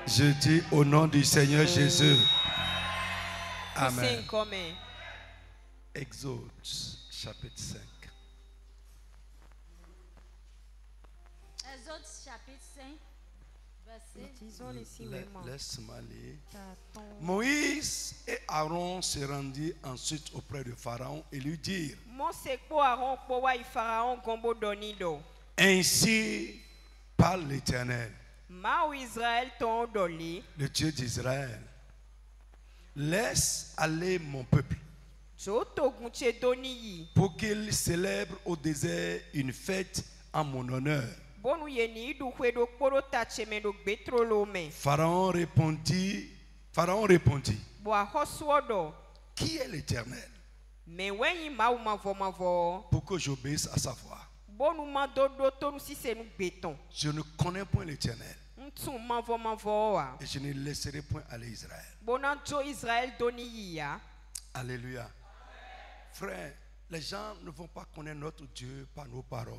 Je dis au nom du Seigneur Jésus. Amen. Exode chapitre 5. Exode chapitre 5, verset. Laisse-moi lire. Moïse et Aaron se rendirent ensuite auprès de Pharaon et lui dirent: Ainsi parle l'Éternel, le Dieu d'Israël. Laisse aller mon peuple pour qu'il célèbre au désert une fête en mon honneur. Pharaon répondit, qui est l'Éternel pour que j'obéisse à sa voix? Je ne connais point l'Éternel et je ne laisserai point aller Israël. Alléluia. Frère, les gens ne vont pas connaître notre Dieu par nos paroles.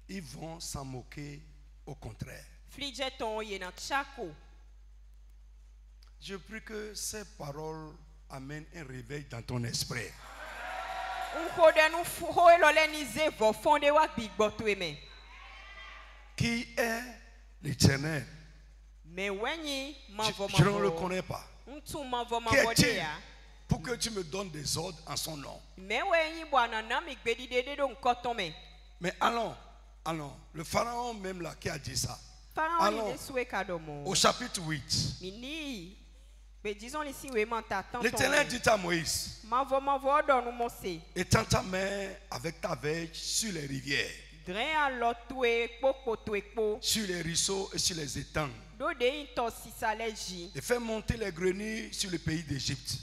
Ils vont s'en moquer au contraire. Je prie que ces paroles amènent un réveil dans ton esprit. Qui est l'Éternel? Je ne le connais pas. Qui est-il pour que tu me donnes des ordres en son nom? Mais allons. Le pharaon même là qui a dit ça. Allons au chapitre 8. L'Éternel dit à Moïse: étends ta main avec ta verge sur les rivières, sur les ruisseaux et sur les étangs, et fais monter les grenouilles sur le pays d'Égypte.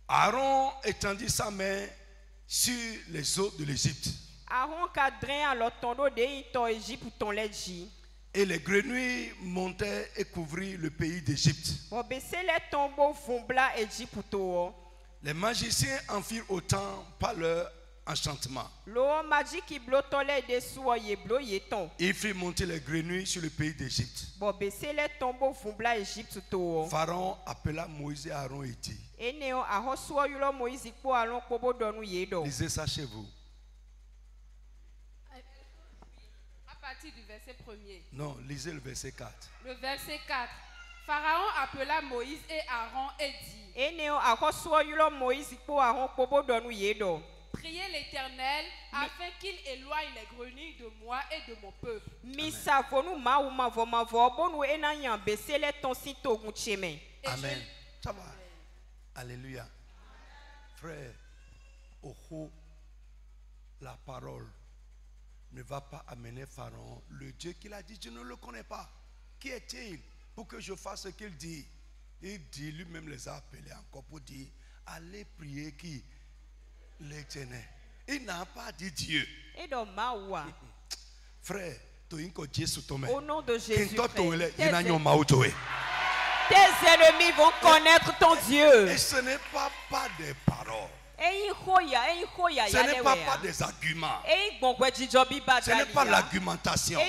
Aaron étendit sa main sur les eaux de l'Égypte, et les grenouilles montaient et couvrirent le pays d'Égypte. Les magiciens en firent autant par leur enchantement. Ils firent monter les grenouilles sur le pays d'Égypte. Pharaon appela Moïse et Aaron et dit: lisez ça chez vous. À partir du verset 1er. Non, lisez le verset 4. Le verset 4. Pharaon appela Moïse et Aaron et dit: priez l'Éternel afin qu'il éloigne les grenouilles de moi et de mon peuple. Amen. Ça va. Alléluia. Frère, la parole ne va pas amener Pharaon. Le Dieu qu'il a dit, je ne le connais pas. Qui est-il pour que je fasse ce qu'il dit? Il dit, lui-même les a appelés encore pour dire: allez prier qui? L'Éternel. Il n'a pas dit Dieu. Frère, au nom de Jésus, tes ennemis vont connaître ton Dieu. Et ce n'est pas des paroles. Ce n'est pas des arguments. Ce n'est pas l'argumentation.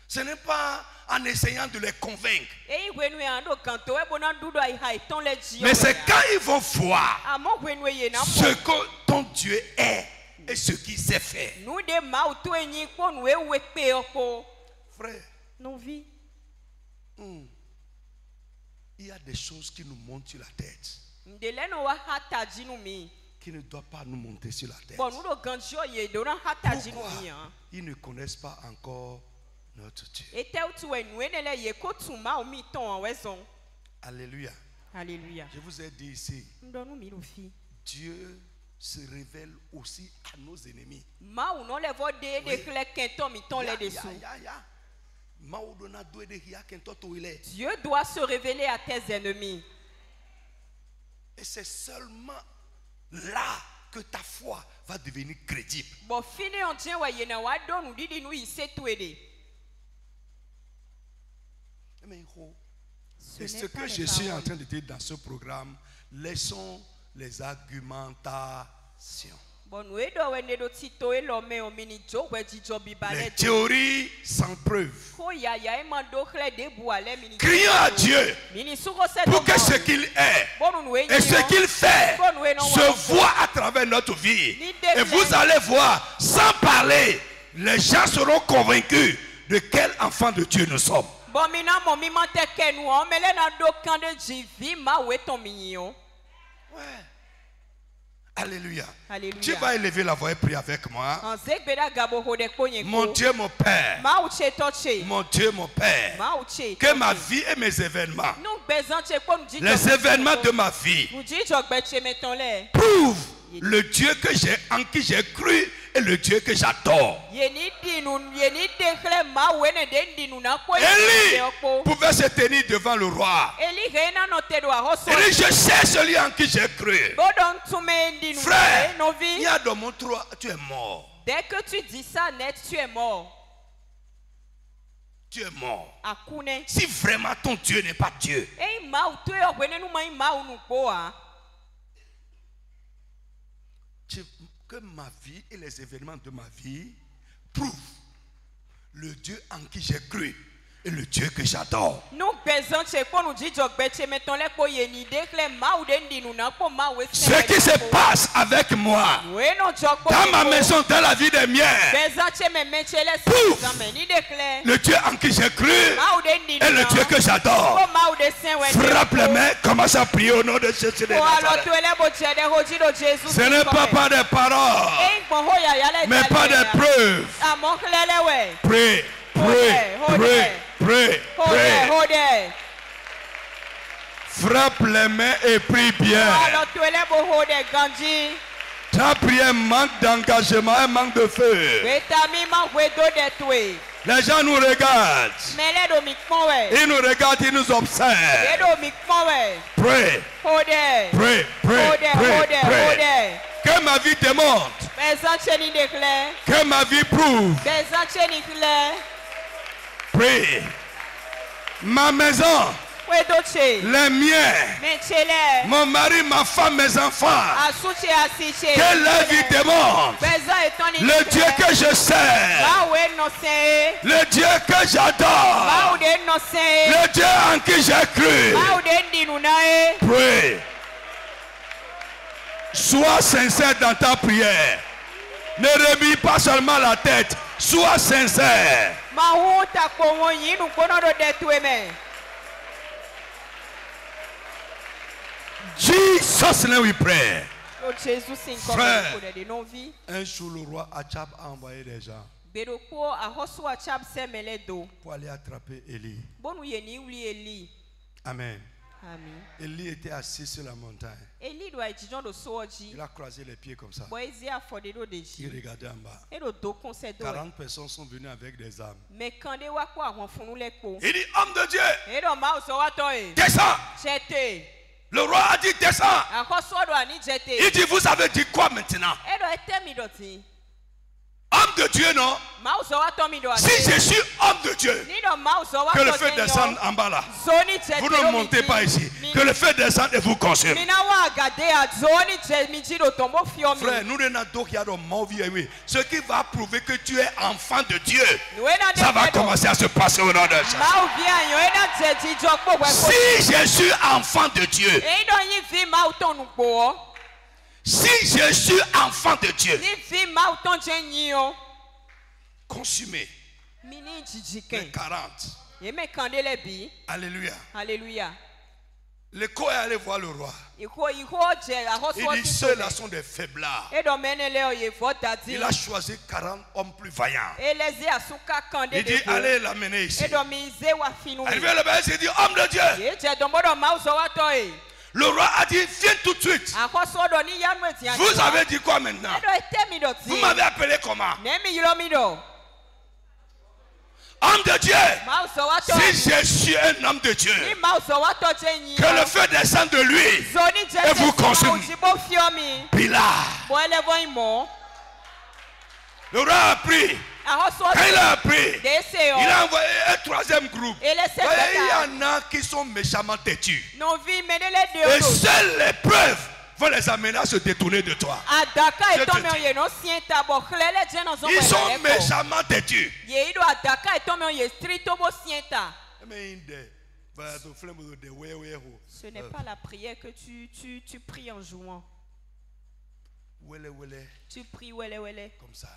Ce n'est pas en essayant de les convaincre. Mais c'est quand ils vont voir ce que ton Dieu est et ce qu'il sait faire. Frère, il y a des choses qui nous montent sur la tête qui ne doivent pas nous monter sur la tête. Pourquoi ils ne connaissent pas encore notre Dieu? Alléluia. Alléluia. Je vous ai dit ici, Dieu se révèle aussi à nos ennemis. Dieu doit se révéler à tes ennemis. Et c'est seulement là que ta foi va devenir crédible. Et ce que je suis en train de dire dans ce programme, laissons les argumentations. Les théories sans preuve. Crions à Dieu pour que ce qu'il est et ce qu'il fait se voit à travers notre vie. Et vous allez voir, sans parler, les gens seront convaincus de quel enfant de Dieu nous sommes. Ouais. Alléluia. Alléluia. Tu vas élever la voix et prier avec moi. Mon Dieu, mon Père. Mon Dieu, mon Père. Que ma vie et mes événements, les événements de ma vie, prouvent le Dieu que j'ai, en qui j'ai cru et le Dieu que j'adore. Élie pouvait se tenir devant le roi. Élie, je sais celui en qui j'ai cru. Frère, il y a dans mon trou, tu es mort. Dès que tu dis ça net, tu es mort. Tu es mort. Si vraiment ton Dieu n'est pas Dieu. Que ma vie et les événements de ma vie prouvent le Dieu en qui j'ai cru et le Dieu que j'adore. Ce qui se passe avec moi dans ma maison, dans la vie des miens, prouve le Dieu en qui j'ai cru et le Dieu que j'adore. Frappe les mains, commence à prier au nom de Jésus de Nazareth. Ce n'est pas par des paroles, mais par des preuves. Prie, prie. Frappe les mains et prie bien. Ta prière manque d'engagement et manque de feu. Les gens nous regardent. Ils nous regardent, ils nous observent. Prie. Que ma vie démontre. Que ma vie prouve. Prie. Ma maison, les miens, mon mari, ma femme, mes enfants, que leur vie démontre le Dieu que je sers, le Dieu que j'adore, le Dieu en qui j'ai cru. Prie. Sois sincère dans ta prière. Ne remue pas seulement la tête. Sois sincère. Jesus name we pray. Frère, un jour le roi Achab a envoyé des gens pour aller attraper Élie. Amen. Élie était assis sur la montagne. Il a croisé les pieds comme ça. Il regardait en bas. 40 personnes sont venues avec des armes. Il dit, homme de Dieu, descends. Le roi a dit, descends. Il dit, vous avez dit quoi maintenant? Homme de Dieu, non? Si je suis homme de Dieu, que le feu descende en bas là. Vous ne montez pas ici. Que le feu descende et vous consume. Frère, nous n'avons pas de ce qui va prouver que tu es enfant de Dieu. Ça va commencer à se passer au nom de Jésus. Si je suis enfant de Dieu, si je suis enfant de Dieu, consumé les 40. Alléluia. Alléluia. Le co est allé voir le roi. Il dit, ceux-là sont des faiblards. Il a choisi 40 hommes plus vaillants. Il dit, allez l'amener ici. Arrivé là-bas, il dit, homme de Dieu. Le roi a dit, viens tout de suite. Vous avez dit quoi maintenant? Vous m'avez appelé comment? Homme de Dieu. Si je suis un homme de Dieu, que le feu descende de lui et vous consume. Pilar. Le roi a pris. Quand il a pris, il a envoyé un troisième groupe. Il y en a qui sont méchamment têtus. Et seules les preuves vont les amener à se détourner de toi. Adaka Je et te Tommy dis. Oye non sienta bo chlele djeno zo Ils sont welele ko. méchamment têtus. Ye ido Adaka et Tommy Oye strito bo sienta. Ce n'est pas la prière que tu pries en jouant. Tu pries wele wele. Comme ça.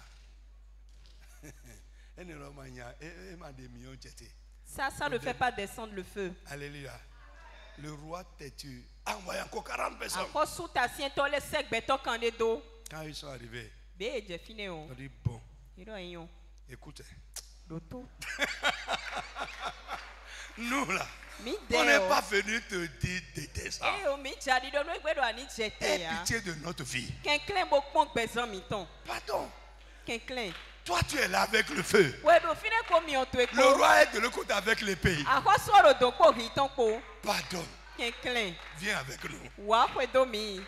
Ça ne fait pas descendre le feu. Alléluia. Le roi têtu a envoyé encore 40 personnes. Encore sous ta siento le sec beto kandedo. Quand ils sont arrivés, Be je fine o. on dit bon, Ido yon. écoutez, Doto. nous là, Mi on n'est deo. pas venu te dire de ça. Eh o mi jadi do no egbedo ani Aie jete ya. pitié de notre vie. Kenklen bo pon bezan mi ton. Pardon. Kenklen. Toi, tu es là avec le feu. We do fine ko mi on to Le eko. roi est de l'autre côté avec l'épée. Ako soro do ko hiton ko. Pardon. Kenklen. Viens avec nous. Wa ko do mi.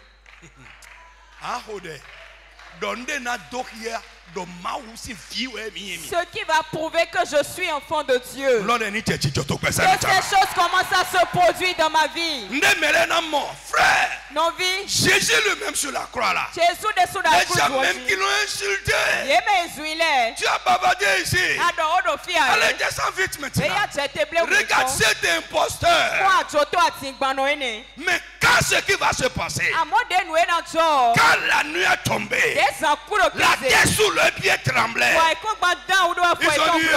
Ah, Hodé. Donde na dokia do mausi fiwe mi. Ce qui va prouver que je suis enfant de Dieu. Lord ni teti joto Que pesa. ces choses commencent à se produire dans ma vie. Nde melena mon frère. Non vie. Jésus lui-même sur la croix là. Jésus de sous la Les gens croix. même qui l'ont insulté. Yeme zuile. Tu as bavardé ici. Ado odo fi Allez, ale. descends vite maintenant. Eya jete ble Regarde cet imposteur. Kwa joto atingbano ene. Mais quand ce qui va se passer, Amode nou ena jo. quand la nuit est tombée, Desa kuro la kize. terre sous le pied tremblait. Wa iko gba dan udo afo Ils ont dit,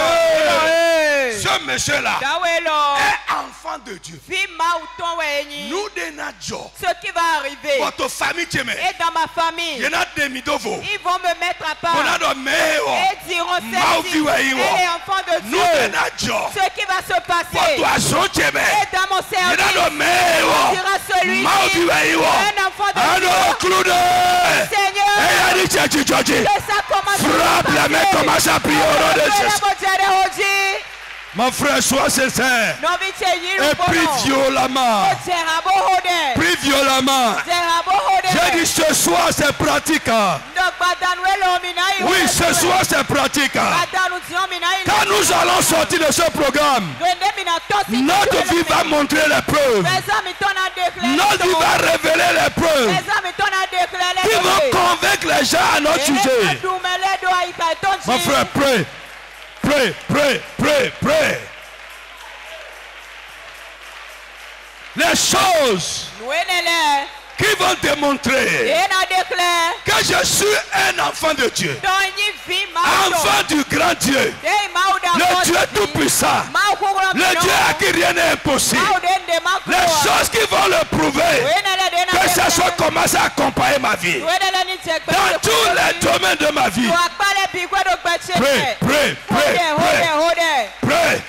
ce monsieur-là Dawelo. est enfant de Dieu. Fi ma uton we enyi. Nous de Nadjo, Ce qui va arriver. votre famille t'aime. Et dans ma famille. Il y en a des midovo. Ils vont me mettre à part. On a de meo. Et diront celle-ci, elle est enfant de Nous de Dieu. Nadjo, Ce qui va se passer. votre oiseau t'aime. Et dans mon Il y en a service, de meo. dira celui-ci, Mauviweiwo. un enfant de Alors, Dieu. Claude. Seigneur, Et il a dit, Tchatchi. que ça commence Frappe la main, commence à prier au nom de Jésus. Jésus. Mon frère, sois sincère. Et prie violemment. Prie violemment. J'ai dit ce soir c'est pratique. Oui, ce soir c'est pratique. Quand nous allons sortir de ce programme, notre vie va montrer les preuves. Notre vie va révéler les preuves qui vont convaincre les gens à notre sujet. Mon frère, prie. Prie, prie, prie, prie. Les choses qui vont démontrer que je suis un enfant de Dieu, enfant du grand Dieu, le Dieu tout-puissant, le Dieu à qui rien n'est impossible. Les choses qui vont le prouver, que ce soit commence à accompagner ma vie, dans tous les domaines de ma vie. Prie, prie, prie, prie, prie.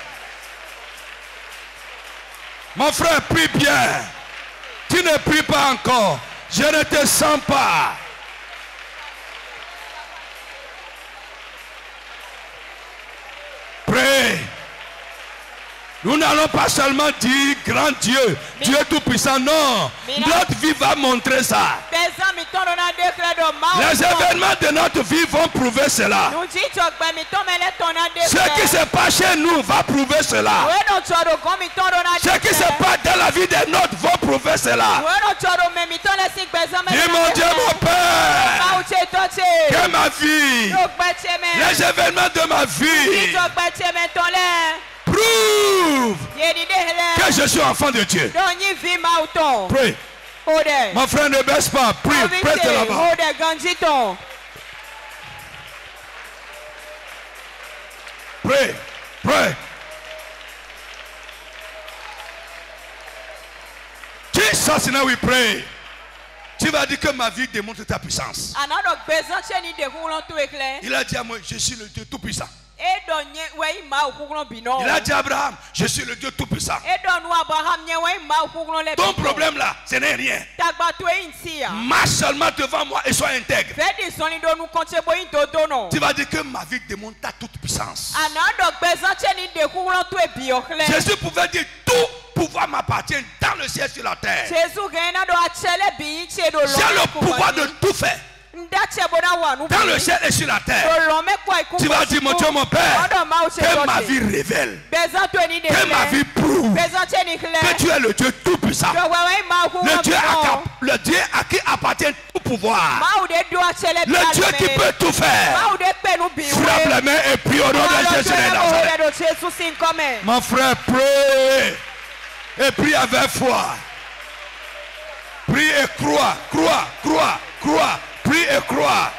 Mon frère, prie bien. Tu ne pries pas encore. Je ne te sens pas. Prie. Nous n'allons pas seulement dire grand Dieu, Dieu tout-puissant. Non, notre vie va montrer ça. Les événements de notre vie vont prouver cela. Ce qui se passe chez nous va prouver cela. Ce qui se passe dans la vie des nôtres va prouver cela. Dis mon Dieu, mon Père, que ma vie, les événements de ma vie prouve que je suis enfant de Dieu. Prie. Mon frère, ne baisse pas. Prie, prête là-bas. Prie, prie. Jesus, now we pray. Tu vas dire que ma vie démontre ta puissance. Il a dit à moi, je suis le Dieu tout-puissant. Il a dit à Abraham, je suis le Dieu tout-puissant. Ton problème là, ce n'est rien. Marche seulement devant moi et sois intègre. Tu vas dire que ma vie démontre ta toute puissance. Jésus pouvait dire tout pouvoir m'appartient dans le ciel et sur la terre. J'ai le pouvoir de tout faire. dans le ciel et sur la terre. Tu vas dire, mon Dieu, mon Père, que ma vie révèle, que ma vie prouve que tu es le Dieu tout-puissant, le Dieu à qui appartient tout pouvoir, le Dieu qui peut tout faire. Frappe la main et prie au nom de Jésus de Nazareth. Mon frère, prie et prie avec foi. Prie et crois, crois, prie et crois.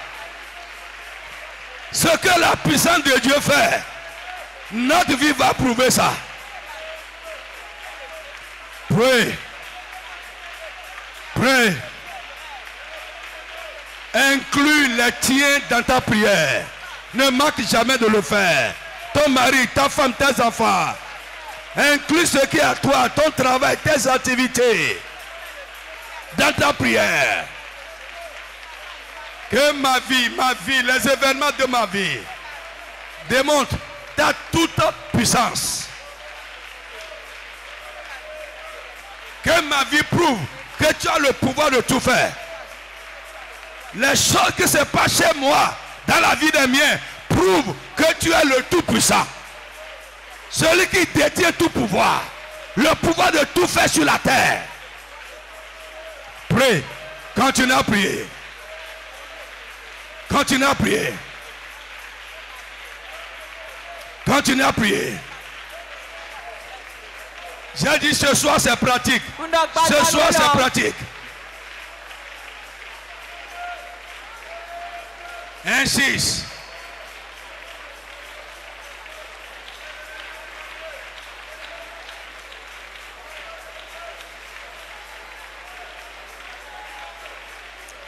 Ce que la puissance de Dieu fait, notre vie va prouver ça. Prie. Prie. Inclus les tiens dans ta prière. Ne manque jamais de le faire. Ton mari, ta femme, tes enfants. Inclus ce qui est à toi, ton travail, tes activités. Dans ta prière. Que ma vie, les événements de ma vie démontrent ta toute puissance. Que ma vie prouve que tu as le pouvoir de tout faire. Les choses qui se passent chez moi, dans la vie des miens, prouvent que tu es le tout-puissant. Celui qui détient tout pouvoir. Le pouvoir de tout faire sur la terre. Prie. Continue à prier. Continue à prier. Continue à prier. J'ai dit ce soir c'est pratique. Ce soir c'est pratique. Insiste.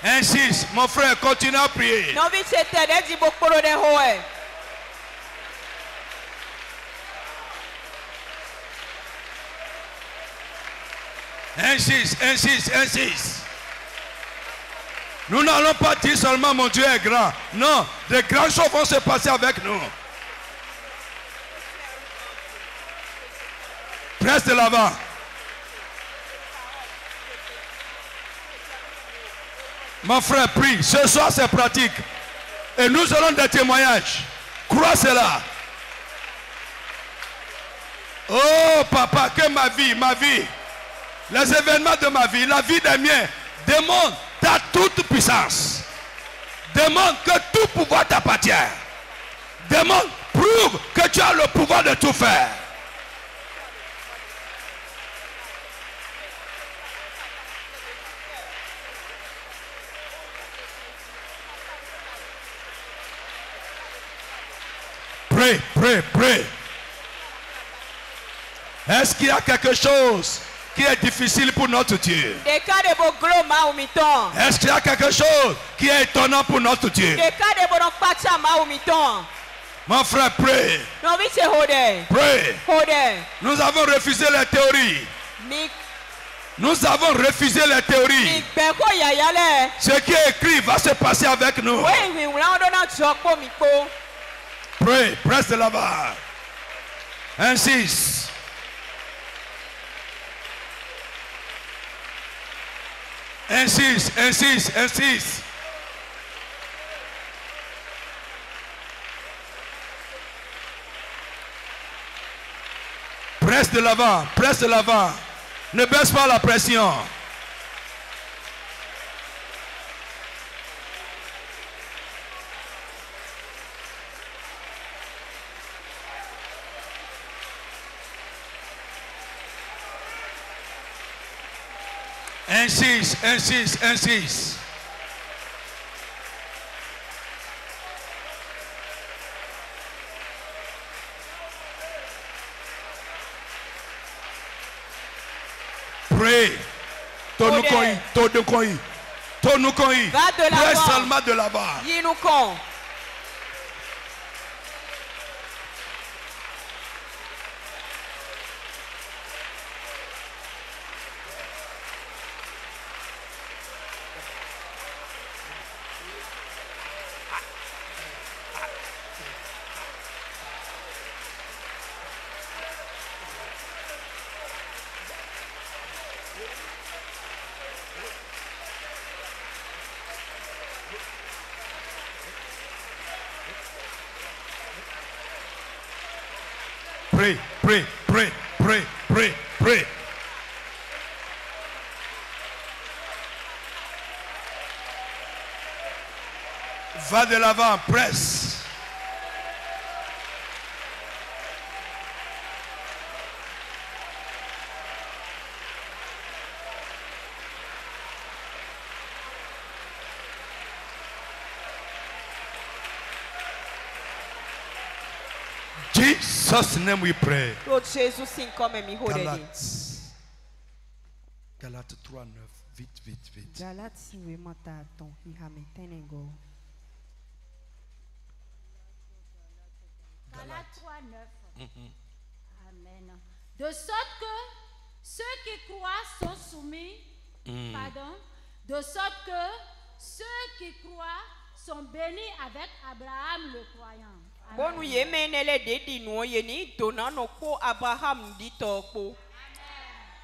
Insiste, mon frère, continue à prier. Insiste, insiste, insiste. Nous n'allons pas dire seulement mon Dieu est grand. Non, de grandes choses vont se passer avec nous. Presse de l'avant. Mon frère, prie. Ce soir, c'est pratique. Et nous aurons des témoignages. Crois cela. Oh, papa, que ma vie, les événements de ma vie, la vie des miens, démontrent ta toute puissance. Démontre que tout pouvoir t'appartient. Démontre, prouve que tu as le pouvoir de tout faire. Prie. Est-ce qu'il y a quelque chose qui est difficile pour notre Dieu? Est-ce qu'il y a quelque chose qui est étonnant pour notre Dieu? Mon frère, prie. Prie. Nous avons refusé les théories. Nous avons refusé les théories. Ce qui est écrit va se passer avec nous. Prie, presse de là-bas. Insiste. Insiste. Presse de l'avant. Ne baisse pas la pression. Insiste. Prie. Tonukoi. Presse seulement de là-bas. Pray, pray, pray, pray, pray, pray. Va de l'avant, presse. Jesus' name we pray. Lord Jesus, sim come mi hodedi. Galates 3:9. Vite, vite, vite. Galates we mata ton hi ha me tenengo. Galates 3:9. Amen. De sorte que ceux qui croient sont soumis. Pardon. De sorte que ceux qui croient sont bénis avec Abraham le croyant. Bonu yemenele dedi no yeni dona no ko Abraham dit po.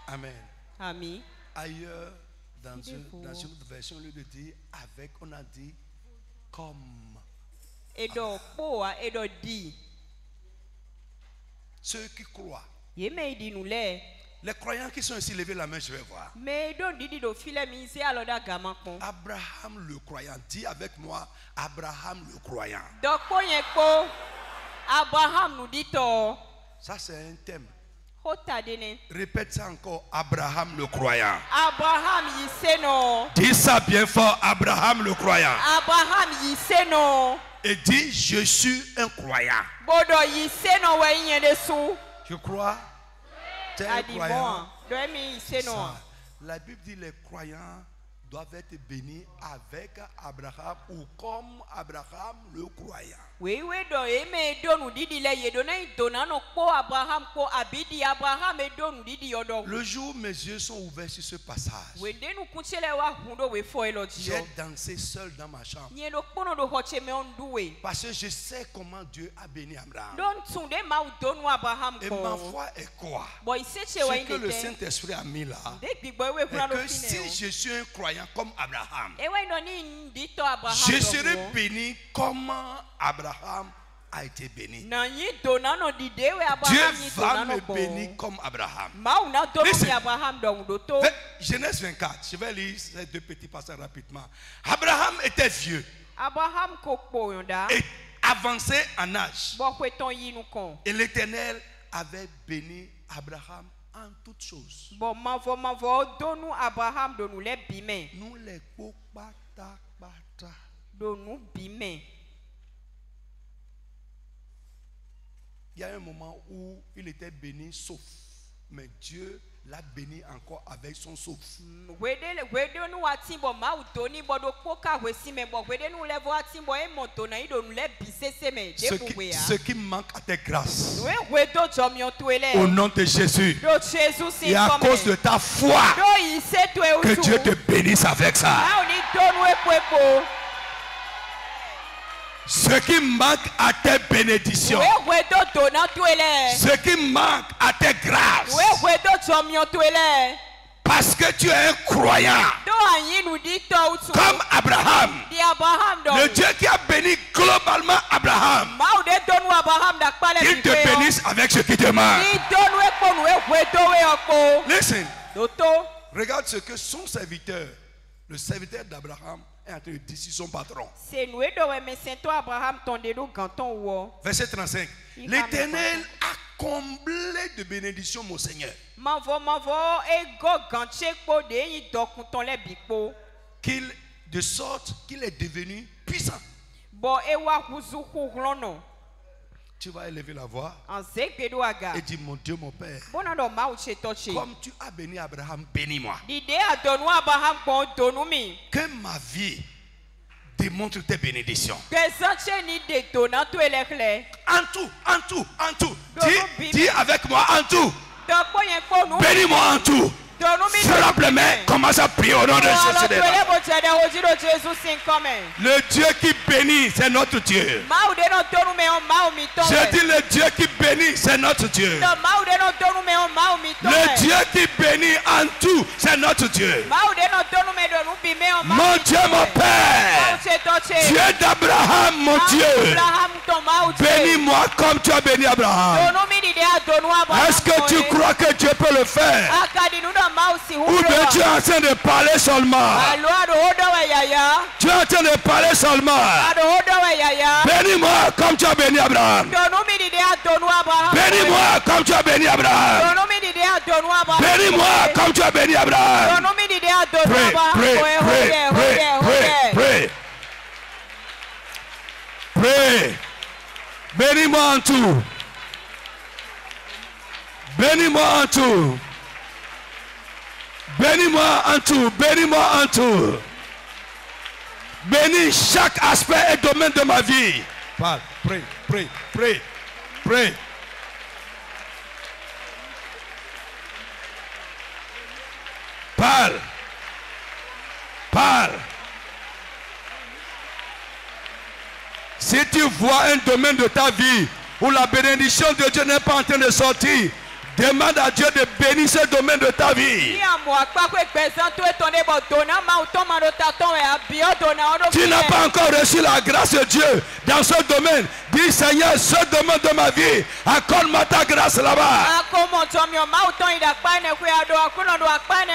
Amen. Ami. Ailleurs, dans une autre version, au lieu de dire avec, on a dit comme. Edo po a edo di. Ceux qui croient. Yeme di nous le. Les croyants qui sont ici, levez la main, je vais voir. Mais don didi do file mi se aloda gamakon. Abraham le croyant. Dis avec moi, Abraham le croyant. Donc po Abraham nous dit to. Ça c'est un thème. Hota dene. Répète ça encore, Abraham le croyant. Abraham yiseno. Dis ça bien fort, Abraham le croyant. Abraham yiseno. Et dis, je suis un croyant. Bodo yiseno we yende su. Tu crois? Tu es un croyant. Ça, la Bible dit les croyants doivent être bénis avec Abraham ou comme Abraham le croyant. Oui, do eme do nous dit le yedona dona no ko Abraham ko abidi Abraham e do nous dit yodo. Le jour où mes yeux sont ouverts sur ce passage, Wende nous kuchele wa hundo we fo elodi. j'ai dansé seul dans ma chambre. Nyelo kono do hoche me onduwe. Parce que je sais comment Dieu a béni Abraham. Don tunde ma donu Abraham Et ko. ma foi est quoi? Boy seche wa Ce que le indete. Saint-Esprit a mis là, Dek boy we est kuna no que fine. si je suis un croyant comme Abraham, E wa ndoni ndito Abraham. je serai béni comme Abraham a été béni. Na yi dona no dide we Dieu Abraham ni va dona no me bo. bénir comme Abraham. Ma una donu Listen. ni Abraham do doto. Genèse 24, je vais lire ces deux petits passages rapidement. Abraham était vieux Abraham kokpo yonda. et avancé en âge. Bo kweton yi nou kon. Et l'Éternel avait béni Abraham en toutes choses. Bon, mavo donu Abraham donu le bime. Nous les bata. Donu bime. Il y a un moment où il était béni sauf. Mais Dieu l'a béni encore avec son sauf. Wede nu ati bo ma udoni bo do poka wesi me bo wede nu levo ati bo e moto na ido nu le bisese me de buwe ya. Ce qui manque à tes grâces. We wedo jomio tuele. Au nom de Jésus. Do Jésus si Et à cause de ta foi, do ise tu e que usu. Dieu te bénisse avec ça. Na oni donu e kwepo. Ce qui manque à tes bénédictions. We wedo dona tuele. Ce qui manque à tes grâces. We wedo jomio tuele. Parce que tu es un croyant. Do anyi nu di to usu. Comme Abraham. Di Abraham do. Le Dieu qui a béni globalement Abraham. Ma ude donu Abraham da kpale Il te bénisse avec ce qui te manque. Ni donu e konu e wedo we oko. Listen. Doto. Regarde ce que son serviteur, le serviteur d'Abraham, est en train de dire sur son patron. C'est nous do we me sento Abraham tonde do ganton wo. Verset 35. L'Éternel a comblé de bénédictions mon Seigneur. Mavo e go ganche po de yi dokuton le bikpo. De sorte qu'il est devenu puissant. Bo e wa huzu hurlono. Tu vas élever la voix En zegbe do aga. et dire mon Dieu, mon Père, Bona do ma uche toche. comme tu as béni Abraham, bénis-moi. Dide adonu Abraham ko donu mi. Que ma vie démontre tes bénédictions. Présente ni de dona to elekle. En tout. Dis avec moi en tout. Donc boyen ko nu. Bénis-moi en tout. Donu mi. Frappe les mains, commence à prier au nom de Jésus. Le Dieu qui bénit, c'est notre Dieu. Je dis le Dieu qui bénit, c'est notre Dieu. Le Dieu qui bénit en tout, c'est notre Dieu. Mon Dieu, mon Père. Dieu d'Abraham, mon Dieu. Bénis-moi comme tu as béni Abraham. Est-ce que tu crois que Dieu peut le faire? Ou bien tu es en train de parler seulement? Tu es en train de parler seulement. Bénis-moi comme tu as béni Abraham. Bénis-moi comme tu as béni Abraham. Bénis-moi comme tu as béni Abraham. Pray, pray, pray, pray, pray, pray. Pray. Bénis-moi en tout. Bénis-moi en tout. Bénis-moi en tout. Bénis-moi en tout. Bénis chaque aspect et domaine de ma vie. Parle, pray, pray, pray, pray. Parle. Parle. Si tu vois un domaine de ta vie où la bénédiction de Dieu n'est pas en train de sortir, demande à Dieu de bénir ce domaine de ta vie. Tu n'as pas encore reçu la grâce de Dieu dans ce domaine. Dis Seigneur, ce domaine de ma vie, accorde-moi ta grâce là-bas.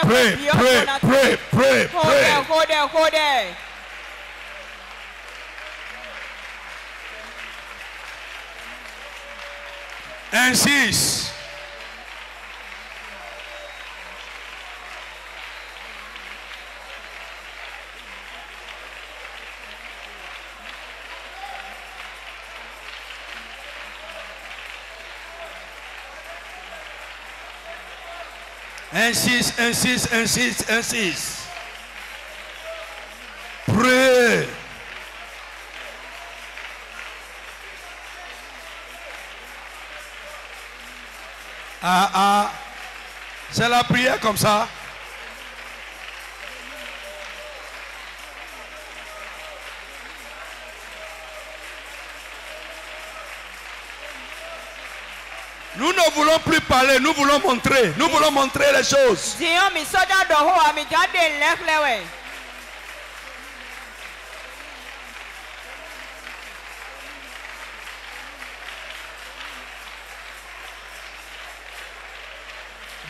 Pray, pray, pray, pray, pray. Insiste. Insiste, insiste, insiste, insiste. Pray. C'est la prière comme ça. Nous ne voulons plus parler, nous voulons montrer. Nous voulons montrer les choses.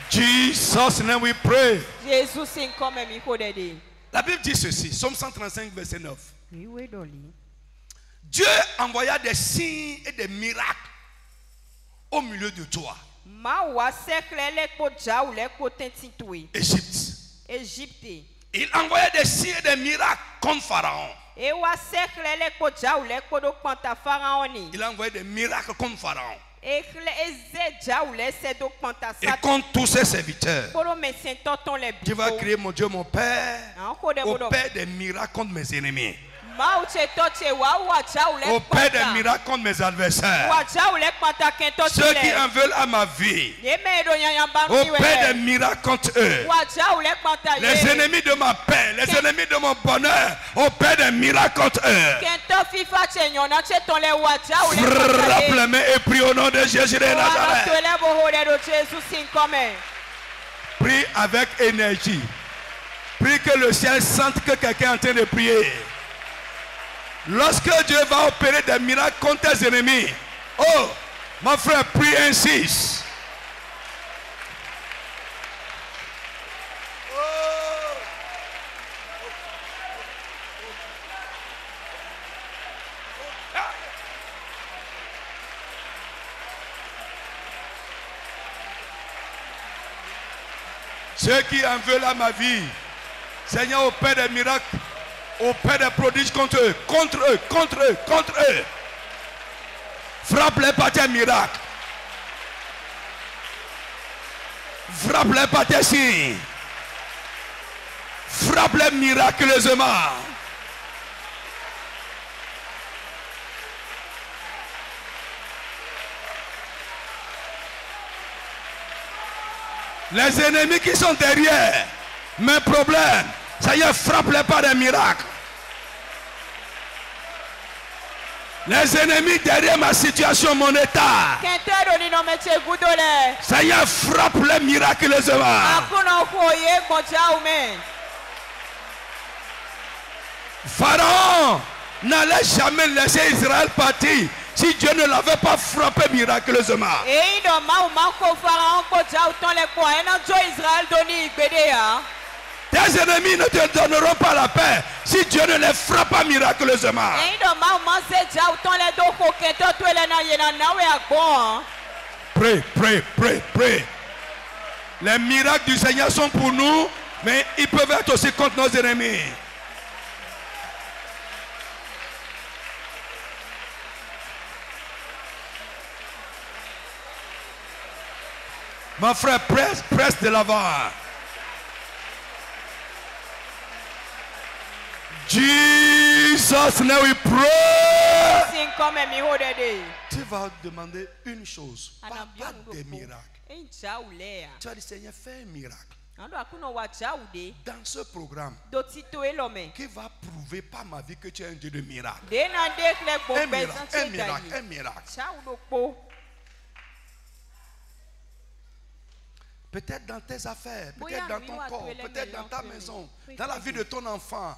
Jesus' name we pray. La Bible dit ceci, Psaume 135, verset 9. Dieu envoya des signes et des miracles au milieu de toi. Égypte. Il envoyait des signes et des miracles contre Pharaon. Il envoyait des miracles contre Pharaon. Et contre tous ses serviteurs. Tu vas crier mon Dieu, mon Père, au Père des miracles contre mes ennemis. Au Père des miracles contre mes adversaires. Ceux qui en veulent à ma vie. Au Père des miracles contre eux. Les ennemis de ma paix, les ennemis de mon bonheur. Au Père des miracles contre eux. Frappe les mains et prie au nom de Jésus de Nazareth. Prie avec énergie. Prie que le ciel sente que quelqu'un est en train de prier. Lorsque Dieu va opérer des miracles contre tes ennemis, oh, mon frère, prie insiste. Ceux qui en veulent à ma vie, Seigneur, au Père des miracles, au Père des prodiges contre eux, contre eux, contre eux, contre eux. Frappe-les par tes miracles. Frappe-les par tes signes. Frappe-les miraculeusement. Les ennemis qui sont derrière mes problèmes, Seigneur, frappe-les par des miracles. Les ennemis derrière ma situation, mon état, Seigneur, frappe-les miraculeusement. Pharaon n'allait jamais laisser Israël partir si Dieu ne l'avait pas frappé miraculeusement. Et dans Maou Manko Pharaon ko ja uton le ko ena jo Israël doni igbede ya. Tes ennemis ne te donneront pas la paix si Dieu ne les frappe pas miraculeusement. Et dans Maou Manse ja uton le do ko keto to le na yena nawe agbon. Prie, prie, prie, prie. Les miracles du Seigneur sont pour nous, mais ils peuvent être aussi contre nos ennemis. Mon frère, presse de l'avant. Jesus, now we pray. Sin comme mi hodede. Tu vas demander une chose, pas des miracles. En ja ule. Tu vas dire, Seigneur, fais un miracle Ando akuno wa ja ude. dans ce programme Do tito elome. qui va prouver par ma vie que tu es un Dieu de miracles. De na dekle bo Un bezan miracle, che un miracle, gayi. un miracle. Ja udo po. Peut-être dans tes affaires, peut-être dans ton corps, peut-être dans ta maison, dans la vie de ton enfant,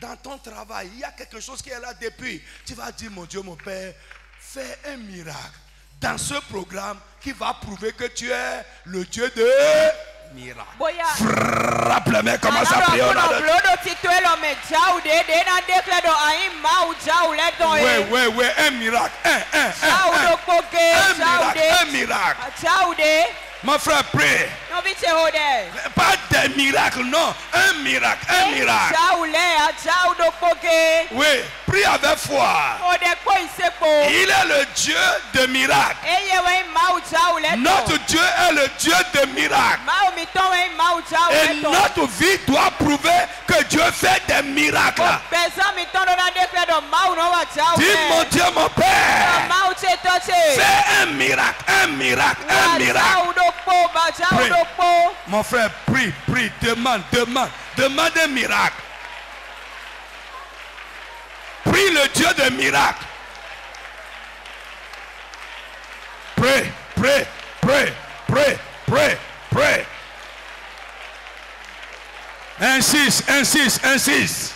dans ton travail. Il y a quelque chose qui est là depuis. Tu vas dire, mon Dieu, mon Père, fais un miracle dans ce programme qui va prouver que tu es le Dieu de miracles. Boya. Frappe les mains, commence à prier. Blodo tito elome ja ude de na dekle do ayi ma u ja ule do e. Oui, un miracle. Ja udo poke. Ja ude. Un miracle. Ja ude. Mon frère, prie. No biche hode. Pas des miracles, non. Un miracle, un miracle. Ja ule a ja udo poke. Oui, prie avec foi. Ode ko isepo. Il est le Dieu de miracles. Eye we ma u ja ule. Notre Dieu est le Dieu de miracles. Ma u mi ton we ma u ja Et ule to. notre vie doit prouver que Dieu fait des miracles. Bezan mi ton do na dekle do ma u no wa ja ule. Dis, mon Dieu, mon Père, Ma u che to che. fais un miracle, un miracle, un miracle. Ja udo po ba ja Prie. udo po. Mon frère, prie, demande un miracle. Prie le Dieu de miracles. Prie. Insiste.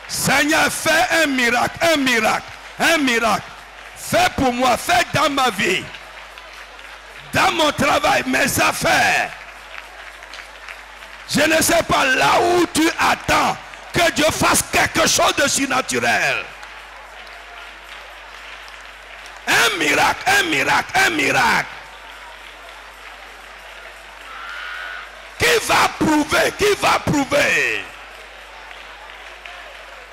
Seigneur, fais un miracle. Fais pour moi, fais dans ma vie, dans mon travail, mes affaires. Je ne sais pas là où tu attends que Dieu fasse quelque chose de surnaturel. Un miracle. Qui va prouver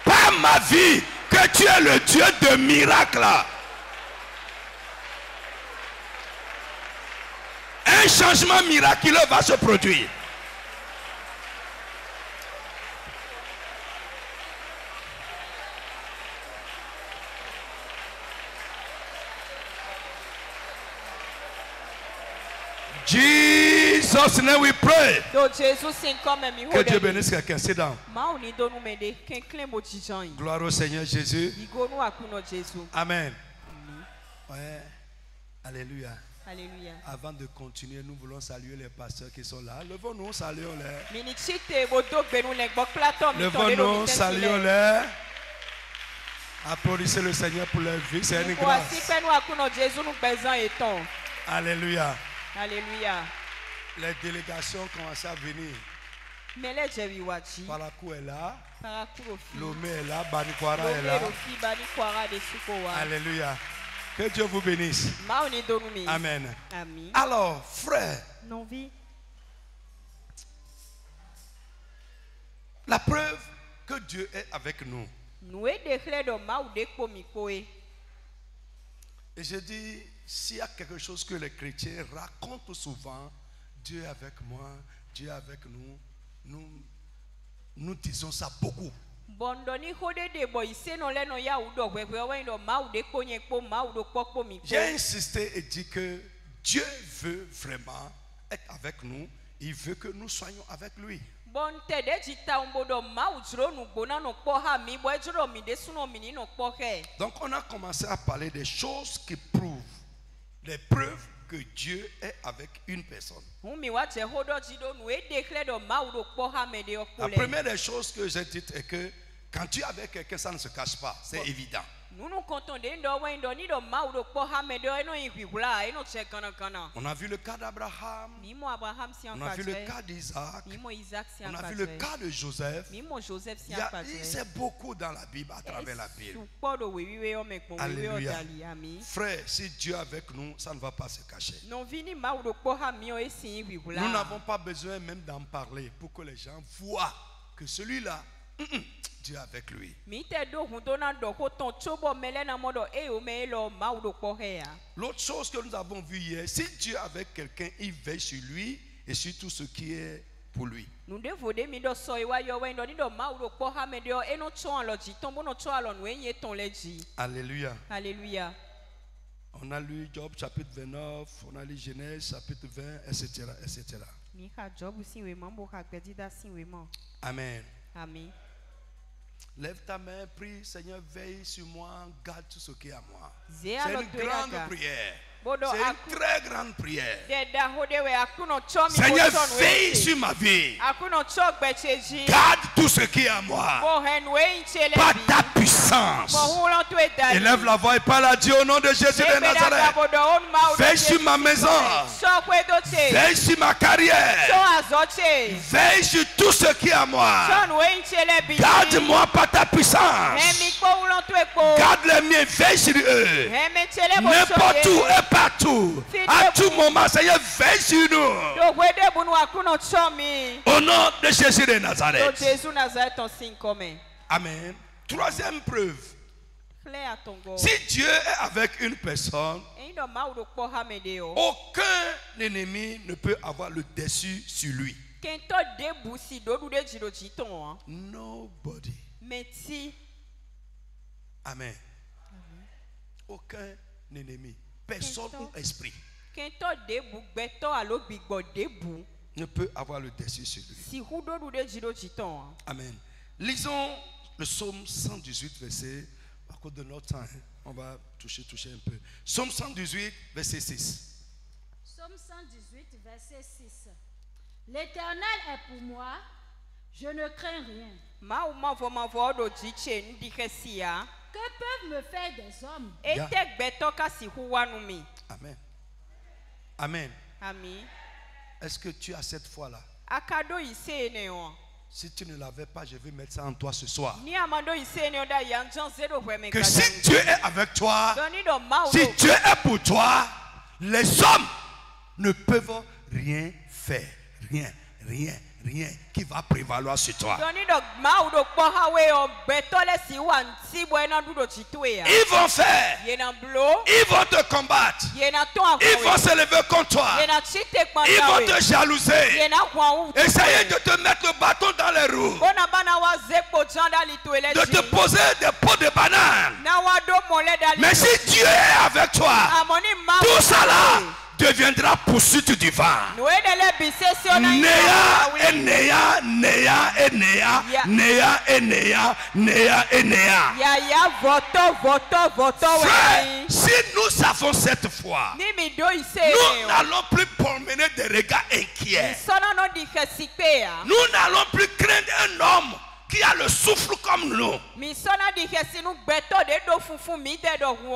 par ma vie que tu es le Dieu de miracles. Un changement miraculeux va se produire. Jesus, name we pray. Do Jesus sin comme mi Que Dieu hode. bénisse quelqu'un. C'est dans. Ma u ni do nu mede ken clean mo jijan yi. Gloire au Seigneur Jésus. Igo nu akuno Jésus. Amen. Ouais. Alléluia. Alléluia. Avant de continuer, nous voulons saluer les pasteurs qui sont là. Levons-nous, saluons-les. Mini chite bo do gbenu le gbo klato mi ton de do Levons-nous, mi ten saluons-les. Applaudissez le Seigneur pour leur vie. C'est une Ko asi grâce. pe nu akuno Jésus nu bezan eton. Alléluia. Alléluia. Les délégations commencent à venir. Mele jewi wachi. Parakou est là. Parakuro fi. Lomé est là. Banikwara est là. Lomero fi bani kwara de suko wa. Alléluia. Que Dieu vous bénisse. Ma u ni do nu mi. Amen. Ami. Alors, frère, Non vi. la preuve que Dieu est avec nous. Nou e dekle do ma u de kpo mi kpo e. Et je dis, s'il y a quelque chose que les chrétiens racontent souvent, Dieu est avec moi, Dieu est avec nous, nous disons ça beaucoup. Bondoni hode de bo ise no le no ya u do hwehwe wa ndo ma u de kpo nye kpo ma u do kpo kpo mi kpo. J'ai insisté et dit que Dieu veut vraiment être avec nous. Il veut que nous soyons avec lui. Bon te de jita umbo do ma u jro nu gbona no kpo ha mi bo jro mi de suno mi ni no kpo he. Donc on a commencé à parler des choses qui prouvent, des preuves que Dieu est avec une personne. Umi wa je hodo jido nu e dekle do ma u do kpo ha me de La okole. première des choses que j'ai dites est que Quand tu es avec quelqu'un, ça ne se cache pas, c'est évident. Nous nous comptons de ni do mau do po ha me do eno ikwigula eno che kana kana. On a vu le cas d'Abraham, Mimo Abraham si on a vu le cas d'Isaac, Mimo Isaac si on a vu le cas de Joseph. Mimo Joseph si C'est beaucoup dans la Bible, à travers la Bible. Alléluia. Frère, si Dieu est avec nous, ça ne va pas se cacher. Nous n'avons pas besoin même d'en parler pour que les gens voient que celui-là, Dieu est avec lui. L'autre chose que nous avons vu hier, si Dieu est avec quelqu'un, il veille sur lui et sur tout ce qui est pour lui. Alléluia. Alléluia. On a lu Job chapitre 29, on a lu Genèse chapitre 20, etc. etc. Amen. Amen. Lève ta main, prie, Seigneur, veille sur moi, garde tout ce qui est à moi. C'est une grande prière. C'est une très grande prière. Seigneur, veille sur ma vie. Garde tout ce qui est à moi. Par ta puissance. Élève la voix et parle à Dieu au nom de Jésus de Nazareth. Veille sur ma maison. Veille sur ma carrière. Veille sur tout ce qui est à moi. Garde-moi par ta puissance. Garde les miens, veille sur eux. N'importe où et partout. À tout moment, Seigneur, veille sur nous. Au nom de Jésus de Nazareth. Amen. Troisième preuve. Si Dieu est avec une personne, aucun ennemi ne peut avoir le dessus sur lui. Nobody. Amen. Aucun ennemi, personne ou esprit ne peut avoir le dessus sur lui. Amen. Lisons le psaume 118, verset, à cause de notre temps, on va toucher un peu. Psaume 118, verset 6. Psaume 118, verset 6. L'Éternel est pour moi, je ne crains rien. Que peuvent me faire des hommes? Amen. Amen. Amen. Est-ce que tu as cette foi-là? Si tu ne l'avais pas, je vais mettre ça en toi ce soir. Que si Dieu est avec toi, si Dieu est pour toi, les hommes ne peuvent rien faire. Rien qui va prévaloir sur toi. Ils vont faire. Ils vont te combattre. Ils vont se lever contre toi. Ils vont te jalouser. Essayer de te mettre le bâton dans les roues. De te poser des pots de banane. Mais si Dieu est avec toi, tout ça là deviendra poursuite du vent. Frère, si nous avons cette foi, nous n'allons plus promener des regards inquiets. Nous n'allons plus craindre un homme qui a le souffle comme nous.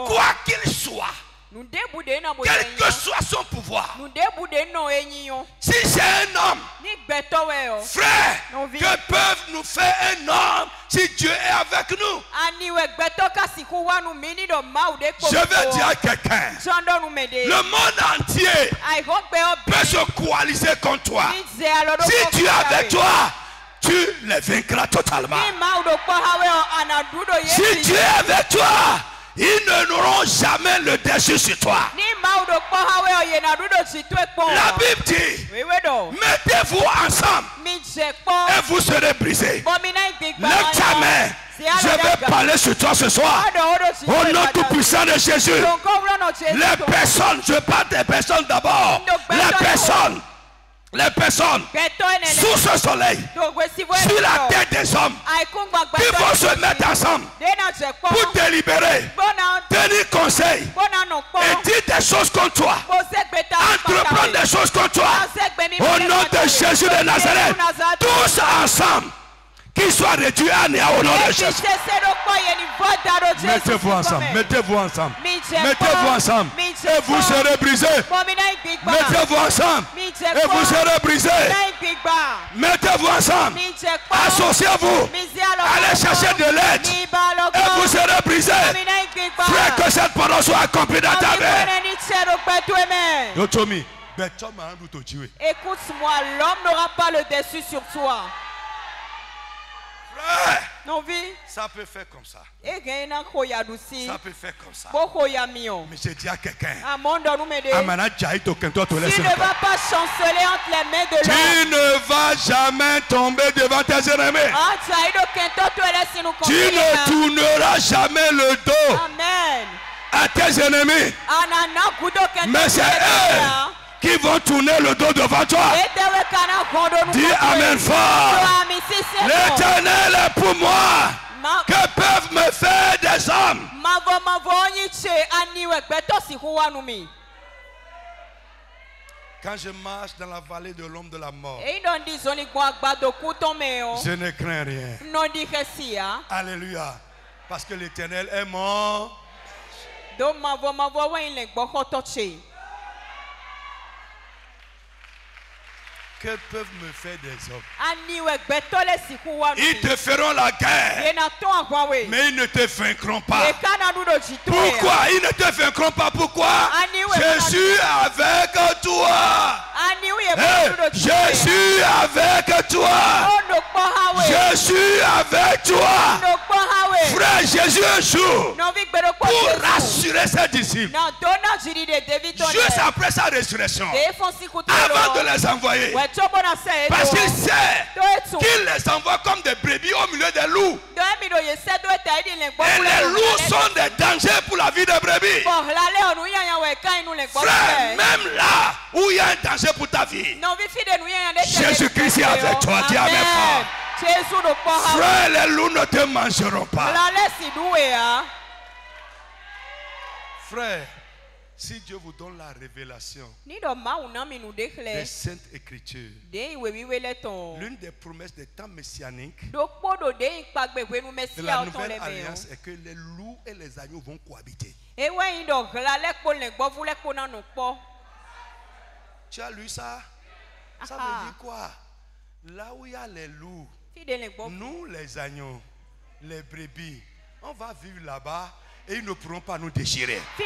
Quoi qu'il soit, quel que soit son pouvoir, si c'est un homme, frère, que peuvent nous faire un homme si Dieu est avec nous? Je vais dire à quelqu'un, le monde entier peut se coaliser contre toi. Si Dieu est avec toi, tu les vaincras totalement. Si Dieu est avec toi, ils n'auront jamais le dessus sur toi. La Bible dit, mettez-vous ensemble et vous serez brisés. Lève ta main. Je vais parler sur toi ce soir. Au nom tout puissant de Jésus. Les personnes, je parle des personnes d'abord. Les personnes sous ce soleil, sur la tête des hommes, qui vont se mettre ensemble pour délibérer, tenir conseil et dire des choses contre toi, entreprendre des choses contre toi. Au nom de Jésus de Nazareth, tous ensemble, Qu'il soit réduit à néant au nom de Jésus. Mettez-vous ensemble. Mettez-vous ensemble. Mettez-vous ensemble. Et vous serez brisés. Mettez-vous ensemble. Et vous serez brisés. Mettez-vous ensemble. Associez-vous. Allez chercher de l'aide. Et vous serez brisés. Frère, que cette parole soit accomplie dans ta vie. Yotomi. Écoute-moi, l'homme n'aura pas le dessus sur toi. Frère, non, oui. ça peut faire comme ça. Ça peut faire comme ça. Mais je dis à quelqu'un, tu ne vas pas chanceler entre les mains de l'homme. Tu ne vas jamais tomber devant tes ennemis. Tu ne tourneras jamais le dos à tes ennemis. Mais c'est eux qui vont tourner le dos devant toi. Dis Amen fort. L'Éternel est pour moi. Que peuvent me faire des hommes? Quand je marche dans la vallée de l'ombre de la mort, je ne crains rien. Alléluia. Parce que l'Éternel est mort. Que peuvent me faire des hommes? Ils te feront la guerre, mais ils ne te vaincront pas. Pourquoi? Ils ne te vaincront pas. Pourquoi? Je suis avec toi. Je suis avec toi. Je suis avec toi. Frère, Jésus un jour, pour rassurer ses disciples, juste après sa résurrection, avant de les envoyer, parce qu'il sait qu'il les envoie comme des brebis au milieu des loups. Et les loups sont des dangers pour la vie des brebis. Frère, même là où il y a un danger pour ta vie, Jésus-Christ est avec toi. Dis Amen fort. Frère, les loups ne te mangeront pas. Frère, si Dieu vous donne la révélation des Saintes Écritures, l'une des promesses des temps messianiques de la nouvelle alliance est que les loups et les agneaux vont cohabiter. Tu as lu ça? Ça veut dire quoi? Là où il y a les loups, nous les agneaux, les brebis, on va vivre là-bas. Et ils ne pourront pas nous déchirer. Ils